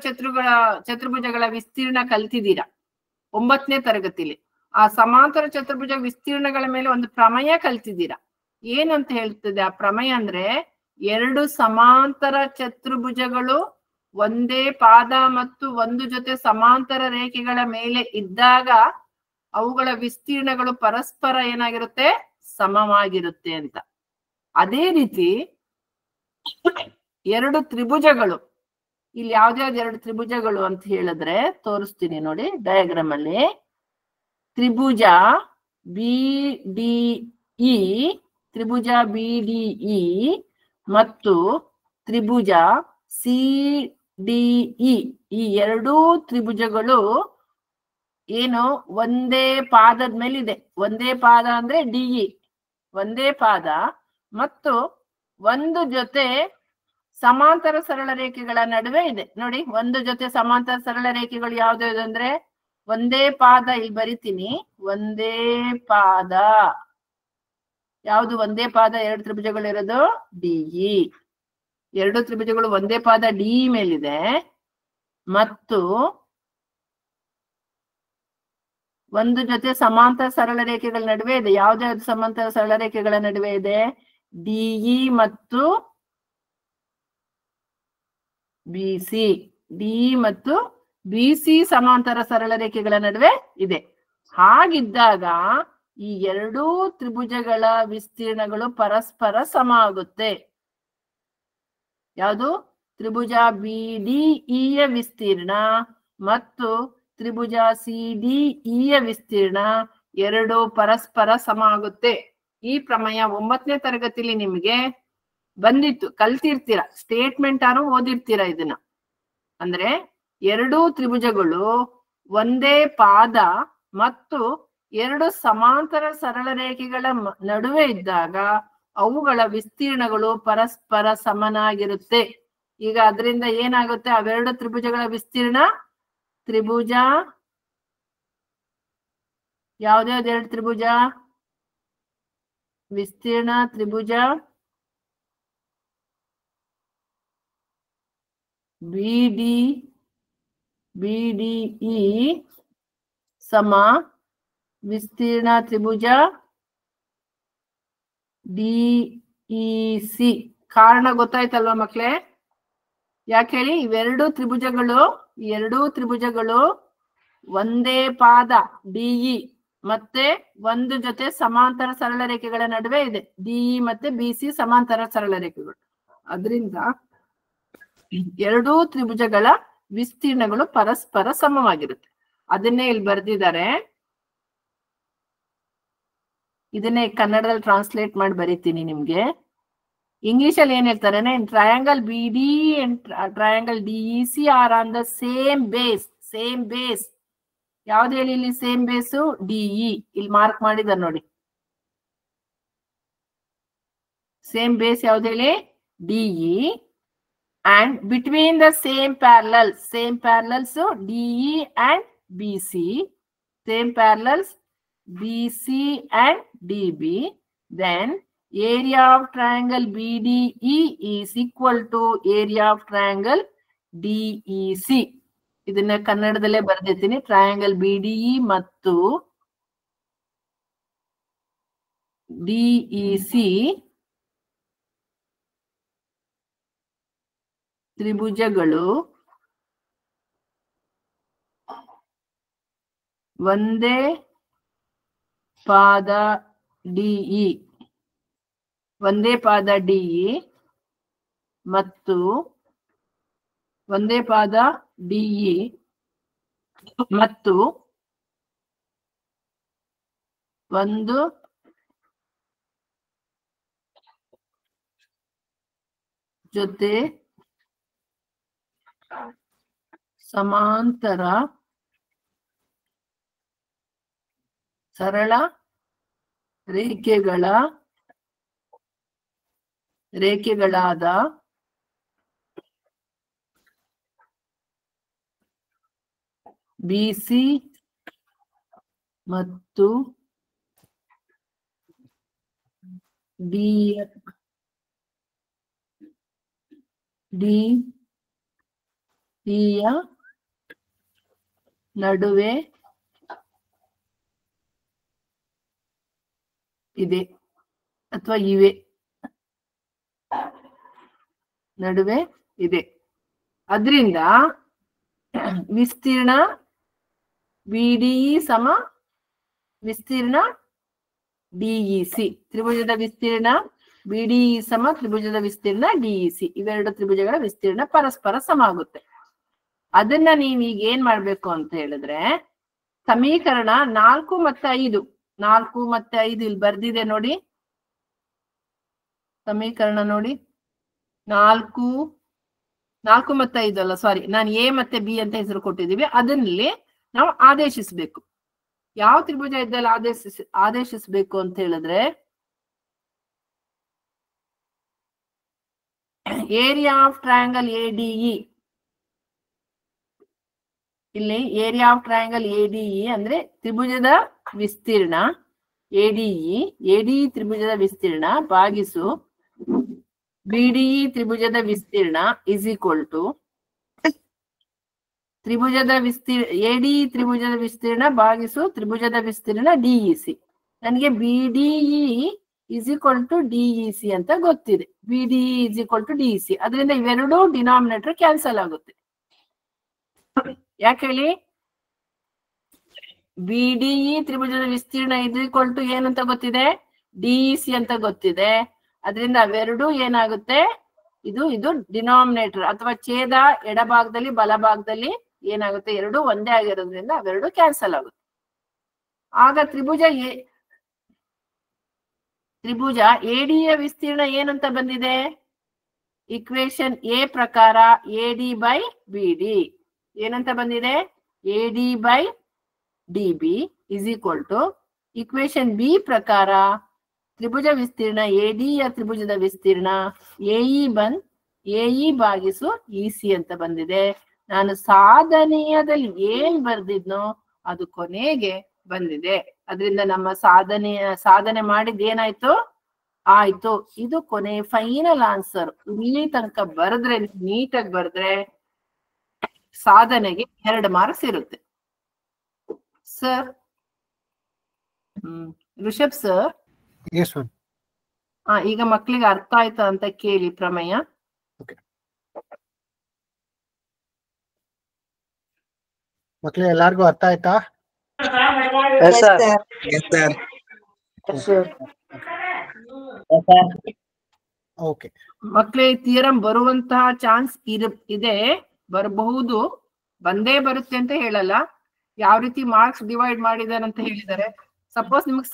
ಚತುರ್ಭುಜಗಳ ವಿಸ್ತೀರ್ಣ ಕಲ್ತಿದ್ದೀರಾ 9ನೇ ತರಗತಿಲಿ. ಆ ಸಮಾಂತರ ಚತುರ್ಭುಜ ವಿಸ್ತೀರ್ಣಗಳ ಮೇಲೆ ಒಂದು ಪ್ರಮೇಯ ಕಲ್ತಿದ್ದೀರಾ. ಏನಂತ ಹೇಳ್ತದೆ ಆ ಪ್ರಮೇಯ ಅಂದ್ರೆ, ಎರಡು ಸಮಾಂತರ ಚತುರ್ಭುಜಗಳು ಒಂದೇ ಪಾದ ಮತ್ತು ಒಂದು ಜೊತೆ ಸಮಾಂತರ ರೇಖೆಗಳ ಮೇಲೆ ಇದ್ದಾಗ ಅವುಗಳ ವಿಸ್ತೀರ್ಣಗಳು ಪರಸ್ಪರ ಏನಾಗಿರುತ್ತೆ? ಸಮವಾಗಿರುತ್ತೆ ಅಂತ. ಅದೇ ರೀತಿ ಎರಡು ತ್ರಿಭುಜಗಳು, ಇಲ್ಲಿ ಯಾವ್ದ್ಯಾವ್ದು ಎರಡು ತ್ರಿಭುಜಗಳು ಅಂತ ಹೇಳಿದ್ರೆ ತೋರಿಸ್ತೀನಿ ನೋಡಿ ಡಯಾಗ್ರಾಮ್ ಅಲ್ಲಿ. ತ್ರಿಭುಜ BDE, ತ್ರಿಭುಜ BDE ಮತ್ತು ತ್ರಿಭುಜ CDE, ಈ ಎರಡೂ ತ್ರಿಭುಜಗಳು ಏನು ಒಂದೇ ಪಾದದ ಮೇಲಿದೆ. ಒಂದೇ ಪಾದ ಅಂದ್ರೆ DE, ಒಂದೇ ಪಾದ ಮತ್ತು ಒಂದು ಜೊತೆ ಸಮಾಂತರ ಸರಳ ರೇಖೆಗಳ ನಡುವೆ ಇದೆ. ನೋಡಿ, ಒಂದು ಜೊತೆ ಸಮಾಂತರ ಸರಳ ರೇಖೆಗಳು ಯಾವ್ದು ಅಂದ್ರೆ ಒಂದೇ ಪಾದ. ಇಲ್ಲಿ ಬರಿತೀನಿ, ಒಂದೇ ಪಾದ. ಯಾವುದು ಒಂದೇ ಪಾದ? ಎರಡು ತ್ರಿಭುಜಗಳು ಇರೋದು DE. ಎರಡು ತ್ರಿಭುಜಗಳು ಒಂದೇ ಪಾದ DE ಮೇಲಿದೆ ಮತ್ತು ಒಂದು ಜೊತೆ ಸಮಾಂತರ ಸರಳ ರೇಖೆಗಳ ನಡುವೆ ಇದೆ. ಯಾವ್ದಾವ್ದು ಸಮಾಂತರ ಸರಳ ರೇಖೆಗಳ ನಡುವೆ ಇದೆ? DE ಮತ್ತು BC. DE ಮತ್ತು BC ಸಮಾಂತರ ಸರಳ ರೇಖೆಗಳ ನಡುವೆ ಇದೆ. ಹಾಗಿದ್ದಾಗ ಈ ಎರಡೂ ತ್ರಿಭುಜಗಳ ವಿಸ್ತೀರ್ಣಗಳು ಪರಸ್ಪರ ಸಮ ಆಗುತ್ತೆ. ಯಾವುದು? ತ್ರಿಭುಜ BDE ಯ ವಿಸ್ತೀರ್ಣ ಮತ್ತು ತ್ರಿಭುಜ CDE ಯ ವಿಸ್ತೀರ್ಣ ಎರಡು ಪರಸ್ಪರ ಸಮ ಆಗುತ್ತೆ. ಈ ಪ್ರಮೇಯ 9ನೇ ತರಗತಿಲಿ ನಿಮಗೆ ಬಂದಿತ್ತು, ಕಲ್ತಿರ್ತೀರ. ಸ್ಟೇಟ್ಮೆಂಟ್ ಆರು ಓದಿರ್ತೀರ ಇದನ್ನ. ಅಂದ್ರೆ ಎರಡೂ ತ್ರಿಭುಜಗಳು ಒಂದೇ ಪಾದ ಮತ್ತು ಎರಡು ಸಮಾಂತರ ಸರಳ ರೇಖೆಗಳ ನಡುವೆ ಇದ್ದಾಗ ಅವುಗಳ ವಿಸ್ತೀರ್ಣಗಳು ಪರಸ್ಪರ ಸಮನಾಗಿರುತ್ತೆ. ಈಗ ಅದರಿಂದ ಏನಾಗುತ್ತೆ? ಅವೆರಡು ತ್ರಿಭುಜಗಳ ವಿಸ್ತೀರ್ಣ, ತ್ರಿಭುಜ ಯಾವ್ದ್ಯಾವ್ದು ಎರಡು ತ್ರಿಭುಜ ವಿಸ್ತೀರ್ಣ? ತ್ರಿಭುಜ BDE ಸಮ ವಿಸ್ತೀರ್ಣ ತ್ರಿಭುಜ DEC. ಕಾರಣ ಗೊತ್ತಾಯ್ತಲ್ವಾ ಮಕ್ಳೇ? ಯಾಕೆ ಹೇಳಿ? ಇವೆರಡು ತ್ರಿಭುಜಗಳು ಒಂದೇ ಪಾದ DE ಮತ್ತೆ ಒಂದು ಜೊತೆ ಸಮಾಂತರ ಸರಳ ರೇಖೆಗಳ ನಡುವೆ ಇದೆ. DE ಮತ್ತೆ BC ಸಮಾಂತರ ಸರಳ ರೇಖೆಗಳು. ಅದರಿಂದ ಎರಡೂ ತ್ರಿಭುಜಗಳ ವಿಸ್ತೀರ್ಣಗಳು ಪರಸ್ಪರ ಸಮವಾಗಿರುತ್ತೆ. ಅದನ್ನೇ ಇಲ್ಲಿ ಬರೆದಿದ್ದಾರೆ. ಇದನ್ನೇ ಕನ್ನಡದಲ್ಲಿ ಟ್ರಾನ್ಸ್ಲೇಟ್ ಮಾಡಿ ಬರೀತೀನಿ ನಿಮ್ಗೆ. ಇಂಗ್ಲಿಷ್ ಅಲ್ಲಿ ಏನ್ ಹೇಳ್ತಾರೆ? Triangle BDE and triangle DEC are on the same base. ಯಾವ್ದು ಹೇಳಿ ಇಲ್ಲಿ ಸೇಮ್ ಬೇಸು? DE. ಇಲ್ಲಿ ಮಾರ್ಕ್ ಮಾಡಿದಾರೆ ನೋಡಿ. ಸೇಮ್ ಬೇಸ್ ಯಾವ್ದು ಹೇಳಿ? DE. And between the same parallels DE and BC, same parallels BC and DB, then area of triangle BDE is equal to area of triangle DEC. ಇದನ್ನ ಕನ್ನಡದಲ್ಲೇ ಬರೆದಿದ್ದೀನಿ. Triangle BDE ಮತ್ತು DEC ತ್ರಿಭುಜಗಳು ಒಂದೇ ಪಾದ DE, ಒಂದೇ ಪಾದ ಡಿಇ ಮತ್ತು ಒಂದೇ ಪಾದ ಡಿಇ ಮತ್ತು ಒಂದು ಜೊತೆ ಸಮಾಂತರ ಸರಳ ರೇಖೆಗಳಾದ ಬಿಸಿ ಮತ್ತು ಡಿಇಯ ನಡುವೆ ಇದೆ ಅಥವಾ ಇವೆ, ನಡುವೆ ಇದೆ. ಅದರಿಂದ ವಿಸ್ತೀರ್ಣ ಬಿಡಿಇ ಸಮ ವಿಸ್ತೀರ್ಣ ಡಿಇಸಿ. ತ್ರಿಭುಜದ ವಿಸ್ತೀರ್ಣ ಬಿಡಿಇ ಸಮ ತ್ರಿಭುಜದ ವಿಸ್ತೀರ್ಣ ಡಿಇಸಿ. ಇವೆರಡು ತ್ರಿಭುಜಗಳ ವಿಸ್ತೀರ್ಣ ಪರಸ್ಪರ ಸಮ ಆಗುತ್ತೆ. ಅದನ್ನ ನೀವೀಗ ಏನ್ ಮಾಡ್ಬೇಕು ಅಂತ ಹೇಳಿದ್ರೆ, ಸಮೀಕರಣ 4 ಮತ್ತು 5, 4 ಮತ್ತು 5 ಇಲ್ಲಿ ಬರ್ದಿದೆ ನೋಡಿ. ಸಮೀಕರಣ ನೋಡಿ, 4 ಮತ್ತು 5 ಅಲ್ಲ, ಸಾರಿ, ನಾನು ಎ ಮತ್ತೆ ಬಿ ಅಂತ ಹೆಸರು ಕೊಟ್ಟಿದ್ದೀವಿ. ಅದನ್ನಲ್ಲಿ ನಾವು ಆದೇಶಿಸಬೇಕು. ಯಾವ ತ್ರಿಭುಜ ಇದ್ದಲ್ಲಿ ಆದೇಶಿಸಬೇಕು ಅಂತ ಹೇಳಿದ್ರೆ, ಏರಿಯಾ ಆಫ್ ಟ್ರಯಾಂಗಲ್ ಎಡಿಇ. ಇಲ್ಲಿ ಏರಿಯಾ ಆಫ್ ಟ್ರಯಾಂಗಲ್ ಎಡಿಇ ಅಂದ್ರೆ ತ್ರಿಭುಜದ ವಿಸ್ತೀರ್ಣ ಎಡಿಇ ತ್ರಿಭುಜದ ವಿಸ್ತೀರ್ಣ ಭಾಗಿಸು ಬಿಡಿಇ ತ್ರಿಭುಜದ ವಿಸ್ತೀರ್ಣ ಇಸ್ ಈಕ್ವಲ್ ಟು ತ್ರಿಭುಜದ ವಿಸ್ತೀರ್ಣ ಎಡಿಇ ತ್ರಿಭುಜದ ವಿಸ್ತೀರ್ಣ ಭಾಗಿಸು ತ್ರಿಭುಜದ ವಿಸ್ತೀರ್ಣ ಡಿಇಸಿ. ನನಗೆ ಬಿಡಿಇ ಇಸ್ ಈಕ್ವಲ್ ಟು ಡಿಇಸಿ ಅಂತ ಗೊತ್ತಿದೆ. ಬಿಡಿಇ ಇಸ್ ಈಕ್ವಲ್ ಟು ಡಿಇಸಿ. ಅದರಿಂದ ಇವೆರಡೂ ಡಿನಾಮಿನೇಟರ್ ಕ್ಯಾನ್ಸಲ್ ಆಗುತ್ತೆ. ಯಾಕೆ ಹೇಳಿ? ಬಿಡಿಇ ತ್ರಿಭುಜದ ವಿಸ್ತೀರ್ಣ ಇಸ್ ಈಕ್ವಲ್ ಟು ಏನಂತ ಗೊತ್ತಿದೆ, ಡಿಇಸಿ ಅಂತ ಗೊತ್ತಿದೆ. ಅದರಿಂದ ಅವೆರಡು ಏನಾಗುತ್ತೆ, ಇದು ಡಿನಾಮಿನೇಟರ್ ಅಥವಾ ಛೇದ ಎಡಭಾಗದಲ್ಲಿ ಬಲಭಾಗದಲ್ಲಿ ಏನಾಗುತ್ತೆ, ಎರಡು ಒಂದೇ ಆಗಿರೋದ್ರಿಂದ ಅವೆರಡು ಕ್ಯಾನ್ಸಲ್ ಆಗುತ್ತೆ. ಆಗ ತ್ರಿಭುಜ ಎಡಿಯ ವಿಸ್ತೀರ್ಣ ಏನಂತ ಬಂದಿದೆ, ಇಕ್ವೇಶನ್ ಎ ಪ್ರಕಾರ ಎಡಿ ಬೈ ಬಿಡಿ ಏನಂತ ಬಂದಿದೆ, AD by DB is equal to equation B ಪ್ರಕಾರ ತ್ರಿಭುಜ ವಿಸ್ತೀರ್ಣ ಎಡಿಯ ತ್ರಿಭುಜದ ವಿಸ್ತೀರ್ಣ ಎಇ ಭಾಗಿಸು ಇಸಿ ಅಂತ ಬಂದಿದೆ. ನಾನು ಸಾಧನೀಯದಲ್ಲಿ ಏನ್ ಬರ್ದಿದ್ನೋ ಅದು ಕೊನೆಗೆ ಬಂದಿದೆ. ಅದರಿಂದ ನಮ್ಮ ಸಾಧನೆ ಮಾಡಿದ್ ಏನಾಯ್ತು, ಆಯ್ತು. ಇದು ಕೊನೆ ಫೈನಲ್ ಆನ್ಸರ್. ಇಲ್ಲಿ ತನಕ ಬರೆದ್ರೆ, ನೀಟಾಗಿ ಬರೆದ್ರೆ ಸಾಧನೆಗೆ 2 ಮಾರ್ಕ್ಸ್ ಇರುತ್ತೆ ಸರ್. ರಿಷಬ್ ಸರ್, ಈಗ ಮಕ್ಕಳಿಗೆ ಅರ್ಥ ಆಯ್ತಾ ಅಂತ ಕೇಳಿ ಪ್ರಮೇಯ. ಮಕ್ಳು ಎಲ್ಲಾರ್ಗು ಅರ್ಥ ಆಯ್ತಾ? ಓಕೆ ಮಕ್ಕಳಿಗೆ ಥಿಯರಂ ಬರುವಂತಹ ಚಾನ್ಸ್ ಇದೆ, ಬರಬಹುದು, ಬಂದೇ ಬರುತ್ತೆ ಅಂತ ಹೇಳಲ್ಲ. ಯಾವ ರೀತಿ ಮಾರ್ಕ್ಸ್ ಡಿವೈಡ್ ಮಾಡಿದಾರೆ ಅಂತ ಹೇಳಿದ್ದಾರೆ. ಸಪೋಸ್ ನಿಮಗ್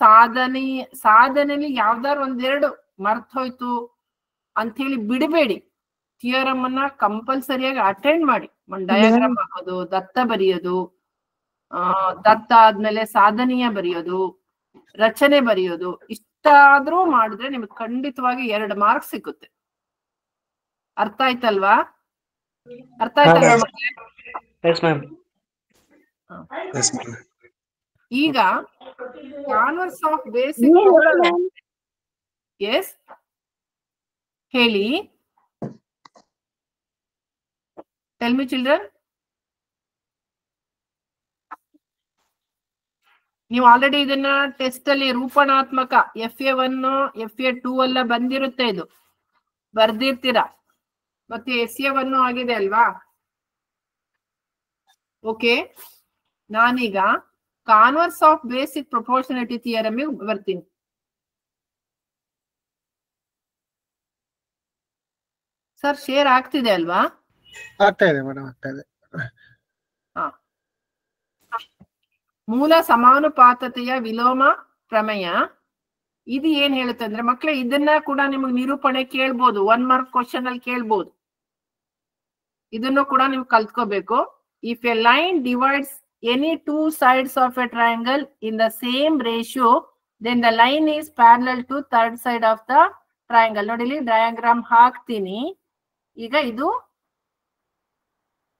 ಸಾಧನೆಯಲ್ಲಿ ಯಾವ್ದಾರು ಒಂದೆರಡು ಮರ್ತ್ ಹೋಯ್ತು ಅಂತ ಹೇಳಿ ಬಿಡಬೇಡಿ. ಥಿಯರಮ್ ಅನ್ನ ಕಂಪಲ್ಸರಿಯಾಗಿ ಅಟೆಂಡ್ ಮಾಡಿ. ಒಂದು ಡಯಾಗ್ರಾಮ್ ಹಾಕೋದು, ದತ್ತ ಬರೆಯೋದು, ದತ್ತ ಆದ್ಮೇಲೆ ಸಾಧನೀಯ ಬರೆಯೋದು, ರಚನೆ ಬರೆಯೋದು, ಇಷ್ಟಾದ್ರೂ ಮಾಡಿದ್ರೆ ನಿಮ್ಗೆ ಖಂಡಿತವಾಗಿ 2 ಮಾರ್ಕ್ಸ್ ಸಿಗುತ್ತೆ. ಅರ್ಥ ಆಯ್ತಲ್ವಾ? ಅರ್ಥ ಆಯ್ತಲ್ವಾ? ಈಗ ಕಾನ್ವರ್ಸ್ ಆಫ್ ಬೇಸಿಕ್ ಎಸ್ ಹೇಳಿ. Tell me children. ನೀವು ಆಲ್ರೆಡಿ ಇದನ್ನ ಟೆಸ್ಟ್ ಅಲ್ಲಿ ರೂಪಣಾತ್ಮಕ FA1 FA2 ಎಲ್ಲ ಬಂದಿರುತ್ತೆ, ಇದು ಬರ್ದಿರ್ತೀರಾ. ಮತ್ತೆ SA1 ಆಗಿದೆ ಅಲ್ವಾ? ಓಕೆ, ನಾನೀಗ converse of basic proportionality theorem ಬರ್ತೀನಿ. ಸರ್ ಶೇರ್ ಆಗ್ತಿದೆ ಅಲ್ವಾ? ಆಗ್ತಾ ಇದೆ ಮೇಡಮ್, ಆಗ್ತಾ ಇದೆ. ಮೂಲ ಸಮಾನುಪಾತತೆಯ ವಿಲೋಮ ಪ್ರಮೇಯ ಇದು ಏನ್ ಹೇಳುತ್ತೆ ಅಂದ್ರೆ ಮಕ್ಳೇ, ಇದನ್ನ ಕೂಡ ನಿಮಗೆ ನಿರೂಪಣೆ ಕೇಳ್ಬೋದು, 1 ಮಾರ್ಕ್ ಕ್ವಶನ್ ಅಲ್ಲಿ ಕೇಳ್ಬೋದು. ಇದನ್ನು ಕೂಡ ನೀವು ಕಲ್ತ್ಕೋಬೇಕು. If a line divides any 2 sides of a triangle in the same ratio then the line is parallel to third side of the triangle. ನೋಡಿ ಇಲ್ಲಿ ಡಯಾಗ್ರಾಮ್ ಹಾಕ್ತೀನಿ. ಈಗ ಇದು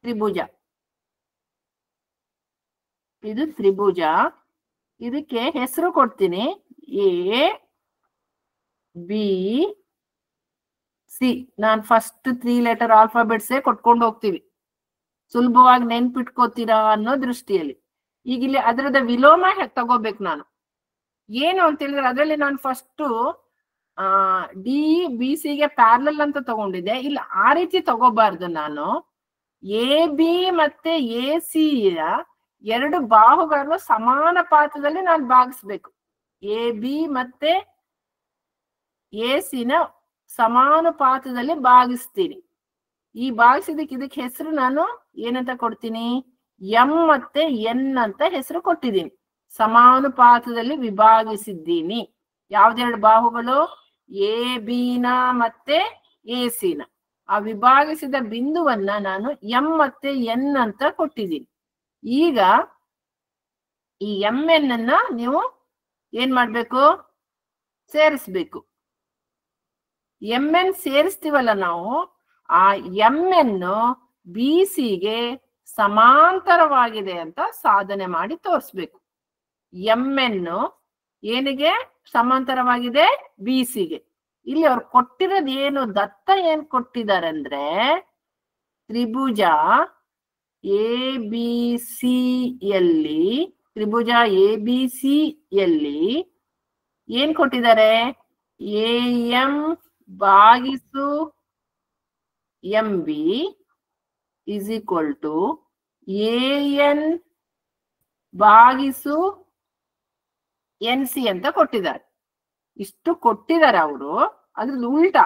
ತ್ರಿಭುಜ, ಇದು ತ್ರಿಭುಜ. ಇದಕ್ಕೆ ಹೆಸರು ಕೊಡ್ತೀನಿ, ಎ ಬಿ ಸಿ. ನಾನು ಫಸ್ಟ್ 3 letter ಆಲ್ಫಾಬೆಟ್ಸೇ ಕೊಟ್ಕೊಂಡು ಹೋಗ್ತೀವಿ, ಸುಲಭವಾಗಿ ನೆನ್ಪಿಟ್ಕೋತೀರಾ ಅನ್ನೋ ದೃಷ್ಟಿಯಲ್ಲಿ. ಈಗ ಇಲ್ಲಿ ಅದರದ ವಿಲೋಮ ತಗೋಬೇಕು ನಾನು. ಏನು ಅಂತ ಹೇಳಿದ್ರೆ ಅದರಲ್ಲಿ ನಾನು ಫಸ್ಟ್ ಡಿ ಬಿ ಸಿ ಗೆ ಪ್ಯಾರಲಲ್ ಅಂತ ತಗೊಂಡಿದ್ದೆ. ಇಲ್ಲಿ ಆ ರೀತಿ ತಗೋಬಾರ್ದು. ನಾನು ಎ ಬಿ ಮತ್ತೆ ಎ ಸಿ ಎರಡು ಬಾಹುಗಳನ್ನು ಸಮಾನ ಪಾತ್ರದಲ್ಲಿ ನಾನು ಭಾಗಿಸ್ಬೇಕು. ಎ ಬಿ ಮತ್ತೆ ಎ ಸಿ ನ ಸಮಾನುಪಾತದಲ್ಲಿ ಭಾಗಿಸ್ತೀನಿ. ಈ ಭಾಗಿಸಿದಕ್ಕೆ ಇದಕ್ಕೆ ಹೆಸರು ನಾನು ಏನಂತ ಕೊಡ್ತೀನಿ, ಎಂ ಮತ್ತೆ ಎನ್ ಅಂತ ಹೆಸರು ಕೊಟ್ಟಿದ್ದೀನಿ. ಸಮಾನುಪಾತದಲ್ಲಿ ವಿಭಾಗಿಸಿದ್ದೀನಿ. ಯಾವ್ದೆರಡು ಬಾಹುಗಳು, ಎ ಬಿ ನ ಮತ್ತೆ ಎ ಸಿ ನ. ಆ ವಿಭಾಗಿಸಿದ ಬಿಂದುವನ್ನ ನಾನು ಎಂ ಮತ್ತೆ ಎನ್ ಅಂತ ಕೊಟ್ಟಿದ್ದೀನಿ. ಈಗ ಈ ಎಂ ಎನ್ ಅನ್ನ ನೀವು ಏನ್ ಮಾಡ್ಬೇಕು, ಸೇರಿಸ್ಬೇಕು. ಎಂ ಎನ್ ಸೇರಿಸ್ತೀವಲ್ಲ ನಾವು, ಆ ಎಂ ಎನ್ ಬಿ ಸಿಗೆ ಸಮಾಂತರವಾಗಿದೆ ಅಂತ ಸಾಧನೆ ಮಾಡಿ ತೋರಿಸ್ಬೇಕು. ಎಂ ಎನ್ ಏನಿಗೆ ಸಮಾಂತರವಾಗಿದೆ, ಬಿ ಸಿಗೆ. ಇಲ್ಲಿ ಅವ್ರು ಕೊಟ್ಟಿರೋದು ಏನು, ದತ್ತ ಏನ್ ಕೊಟ್ಟಿದ್ದಾರೆ ಅಂದ್ರೆ ತ್ರಿಭುಜ ಎ ಬಿ ಸಿ ಯಲ್ಲಿ, ತ್ರಿಭುಜ ಎ ಬಿ ಸಿ ಯಲ್ಲಿ ಏನ್ ಕೊಟ್ಟಿದ್ದಾರೆ, ಎ ಎಂ ಭಾಗಿಸು M B is equal to A N ಭಾಗಿಸು ಎನ್ ಸಿ ಅಂತ ಕೊಟ್ಟಿದ್ದಾರೆ. ಇಷ್ಟು ಕೊಟ್ಟಿದ್ದಾರೆ ಅವರು. ಅದ್ರದ್ದು ಉಲ್ಟಾ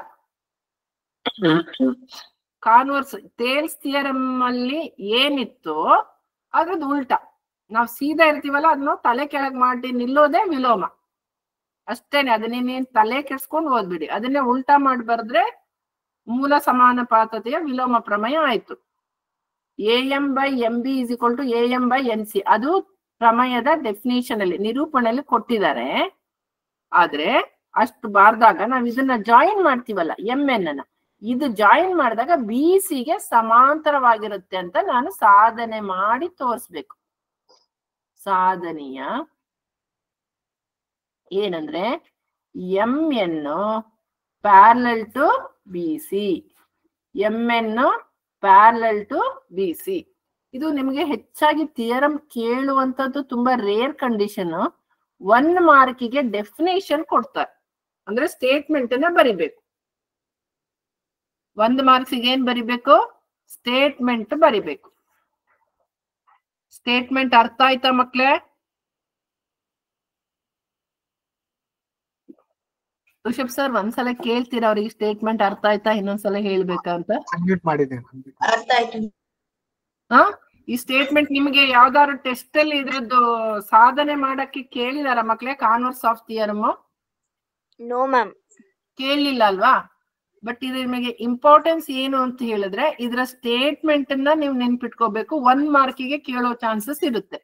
ಕಾನ್ವರ್ಸ್ ಥೇಲ್ಸ್ ಥಿಯರಮ್ ಅಲ್ಲಿ ಏನಿತ್ತು ಅದ್ರದ್ದು ಉಲ್ಟಾ. ನಾವು ಸೀದಾ ಇರ್ತೀವಲ್ಲ, ಅದನ್ನ ತಲೆ ಕೆಳಗ್ ಮಾಡಿ ನಿಲ್ಲೋದೇ ವಿಲೋಮ ಅಷ್ಟೇನೆ. ಅದನ್ನೇನೇನ್ ತಲೆ ಕೆಡ್ಸ್ಕೊಂಡು ಓದ್ಬಿಡಿ. ಅದನ್ನೇ ಉಲ್ಟಾ ಮಾಡಿ ಬರೆದ್ರೆ ಮೂಲ ಸಮಾನುಪಾತತೆಯ ವಿಲೋಮ ಪ್ರಮೇಯ ಆಯ್ತು. A M by M B is equal to A M by N C. ಅದು ಪ್ರಮೇಯದ ಡೆಫಿನಿಷನ್ ಅಲ್ಲಿ, ನಿರೂಪಣೆಯಲ್ಲಿ ಕೊಟ್ಟಿದ್ದಾರೆ. ಆದ್ರೆ ಅಷ್ಟು ಬಾರ್ದಾಗ ನಾವ್ ಇದನ್ನ ಜಾಯಿನ್ ಮಾಡ್ತೀವಲ್ಲ ಎಂ ಎನ್ ಅನ್ನ, ಇದು ಜಾಯಿನ್ ಮಾಡಿದಾಗ ಬಿ ಸಿಗೆ ಸಮಾಂತರವಾಗಿರುತ್ತೆ ಅಂತ ನಾನು ಸಾಧನೆ ಮಾಡಿ ತೋರಿಸ್ಬೇಕು. ಸಾಧನೆಯ ಏನಂದ್ರೆ M N parallel to B C, M N parallel to B C. ಇದು ನಿಮಗೆ ಹೆಚ್ಚಾಗಿ ಥಿಯರಮ್ ಕೇಳುವಂತದ್ದು ತುಂಬಾ ರೇರ್ ಕಂಡೀಷನ್. 1 ಮಾರ್ಕಿಗೆ ಡೆಫಿನೇಷನ್ ಕೊಡ್ತಾರೆ, ಅಂದ್ರೆ ಸ್ಟೇಟ್ಮೆಂಟ್ ಅನ್ನ ಬರಿಬೇಕು. 1 ಮಾರ್ಕ್ಸಿಗೆ ಏನ್ ಬರಿಬೇಕು, ಸ್ಟೇಟ್ಮೆಂಟ್ ಬರಿಬೇಕು. ಸ್ಟೇಟ್ಮೆಂಟ್ ಅರ್ಥ ಆಯ್ತಾ ಮಕ್ಳೇ? ಋಷಭ್ ಸರ್ ಒಂದ್ಸಲ ಕೇಳ್ತೀರಾ ಅವ್ರಿಗೆ ಸ್ಟೇಟ್ಮೆಂಟ್ ಅರ್ಥ ಆಯ್ತಾ, ಇನ್ನೊಂದ್ಸಲ ಹೇಳ್ಬೇಕಂತ? ಹಾ, ಈ ಸ್ಟೇಟ್ಮೆಂಟ್ ನಿಮಗೆ ಯಾವ್ದಾದ್ರು ಟೆಸ್ಟ್ ಅಲ್ಲಿ ಇದ್ರದ್ದು ಸಾಧನೆ ಮಾಡಕ್ಕೆ ಕೇಳಿದಾರ ಮಕ್ಳೇ? Converse of theorem no ma'am, ಕೇಳಲಿಲ್ಲ ಅಲ್ವಾ? ಬಟ್ ಇದು ನಿಮಗೆ ಇಂಪಾರ್ಟೆನ್ಸ್ ಏನು ಅಂತ ಹೇಳಿದ್ರೆ ಇದ್ರ ಸ್ಟೇಟ್ಮೆಂಟ್ ಅನ್ನ ನೀವು ನೆನ್ಪಿಟ್ಕೋಬೇಕು. 1 ಮಾರ್ಕಿಗೆ ಕೇಳೋ ಚಾನ್ಸಸ್ ಇರುತ್ತೆ.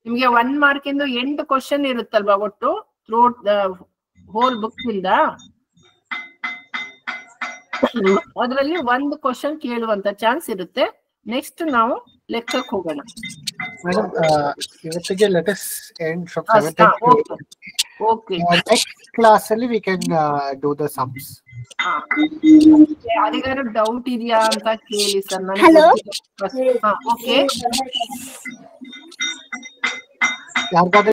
ನಿಮ್ಗೆ 1 ಮಾರ್ಕಿಂದು 8 ಕ್ವಶನ್ ಇರುತ್ತಲ್ವಾ ಒಟ್ಟು ಥ್ರೂಟ್ ದ ಹೋಲ್ ಬುಕ್ ಇಂದ. ಅದರಲ್ಲಿ 1 ಕ್ವಶನ್ ಕೇಳುವಂತ ಚಾನ್ಸ್ ಇರುತ್ತೆ. ನೆಕ್ಸ್ಟ್ ನಾವು ಲೆಕ್ಕಕ್ಕೆ ಹೋಗೋಣ. ಮೇಡಮ್ ಇವತ್ತಿಗೆ let us end from 7:30. Okay, next class ಅಲ್ಲಿ we can do the sums. ಯಾರಿಗಾರು ಡೌಟ್ ಇದೆಯಾ ಅಂತ ಕೇಳಿ ಸರ್. ಓಕೆ, ಯಾರಿಗಾದ್ರೂ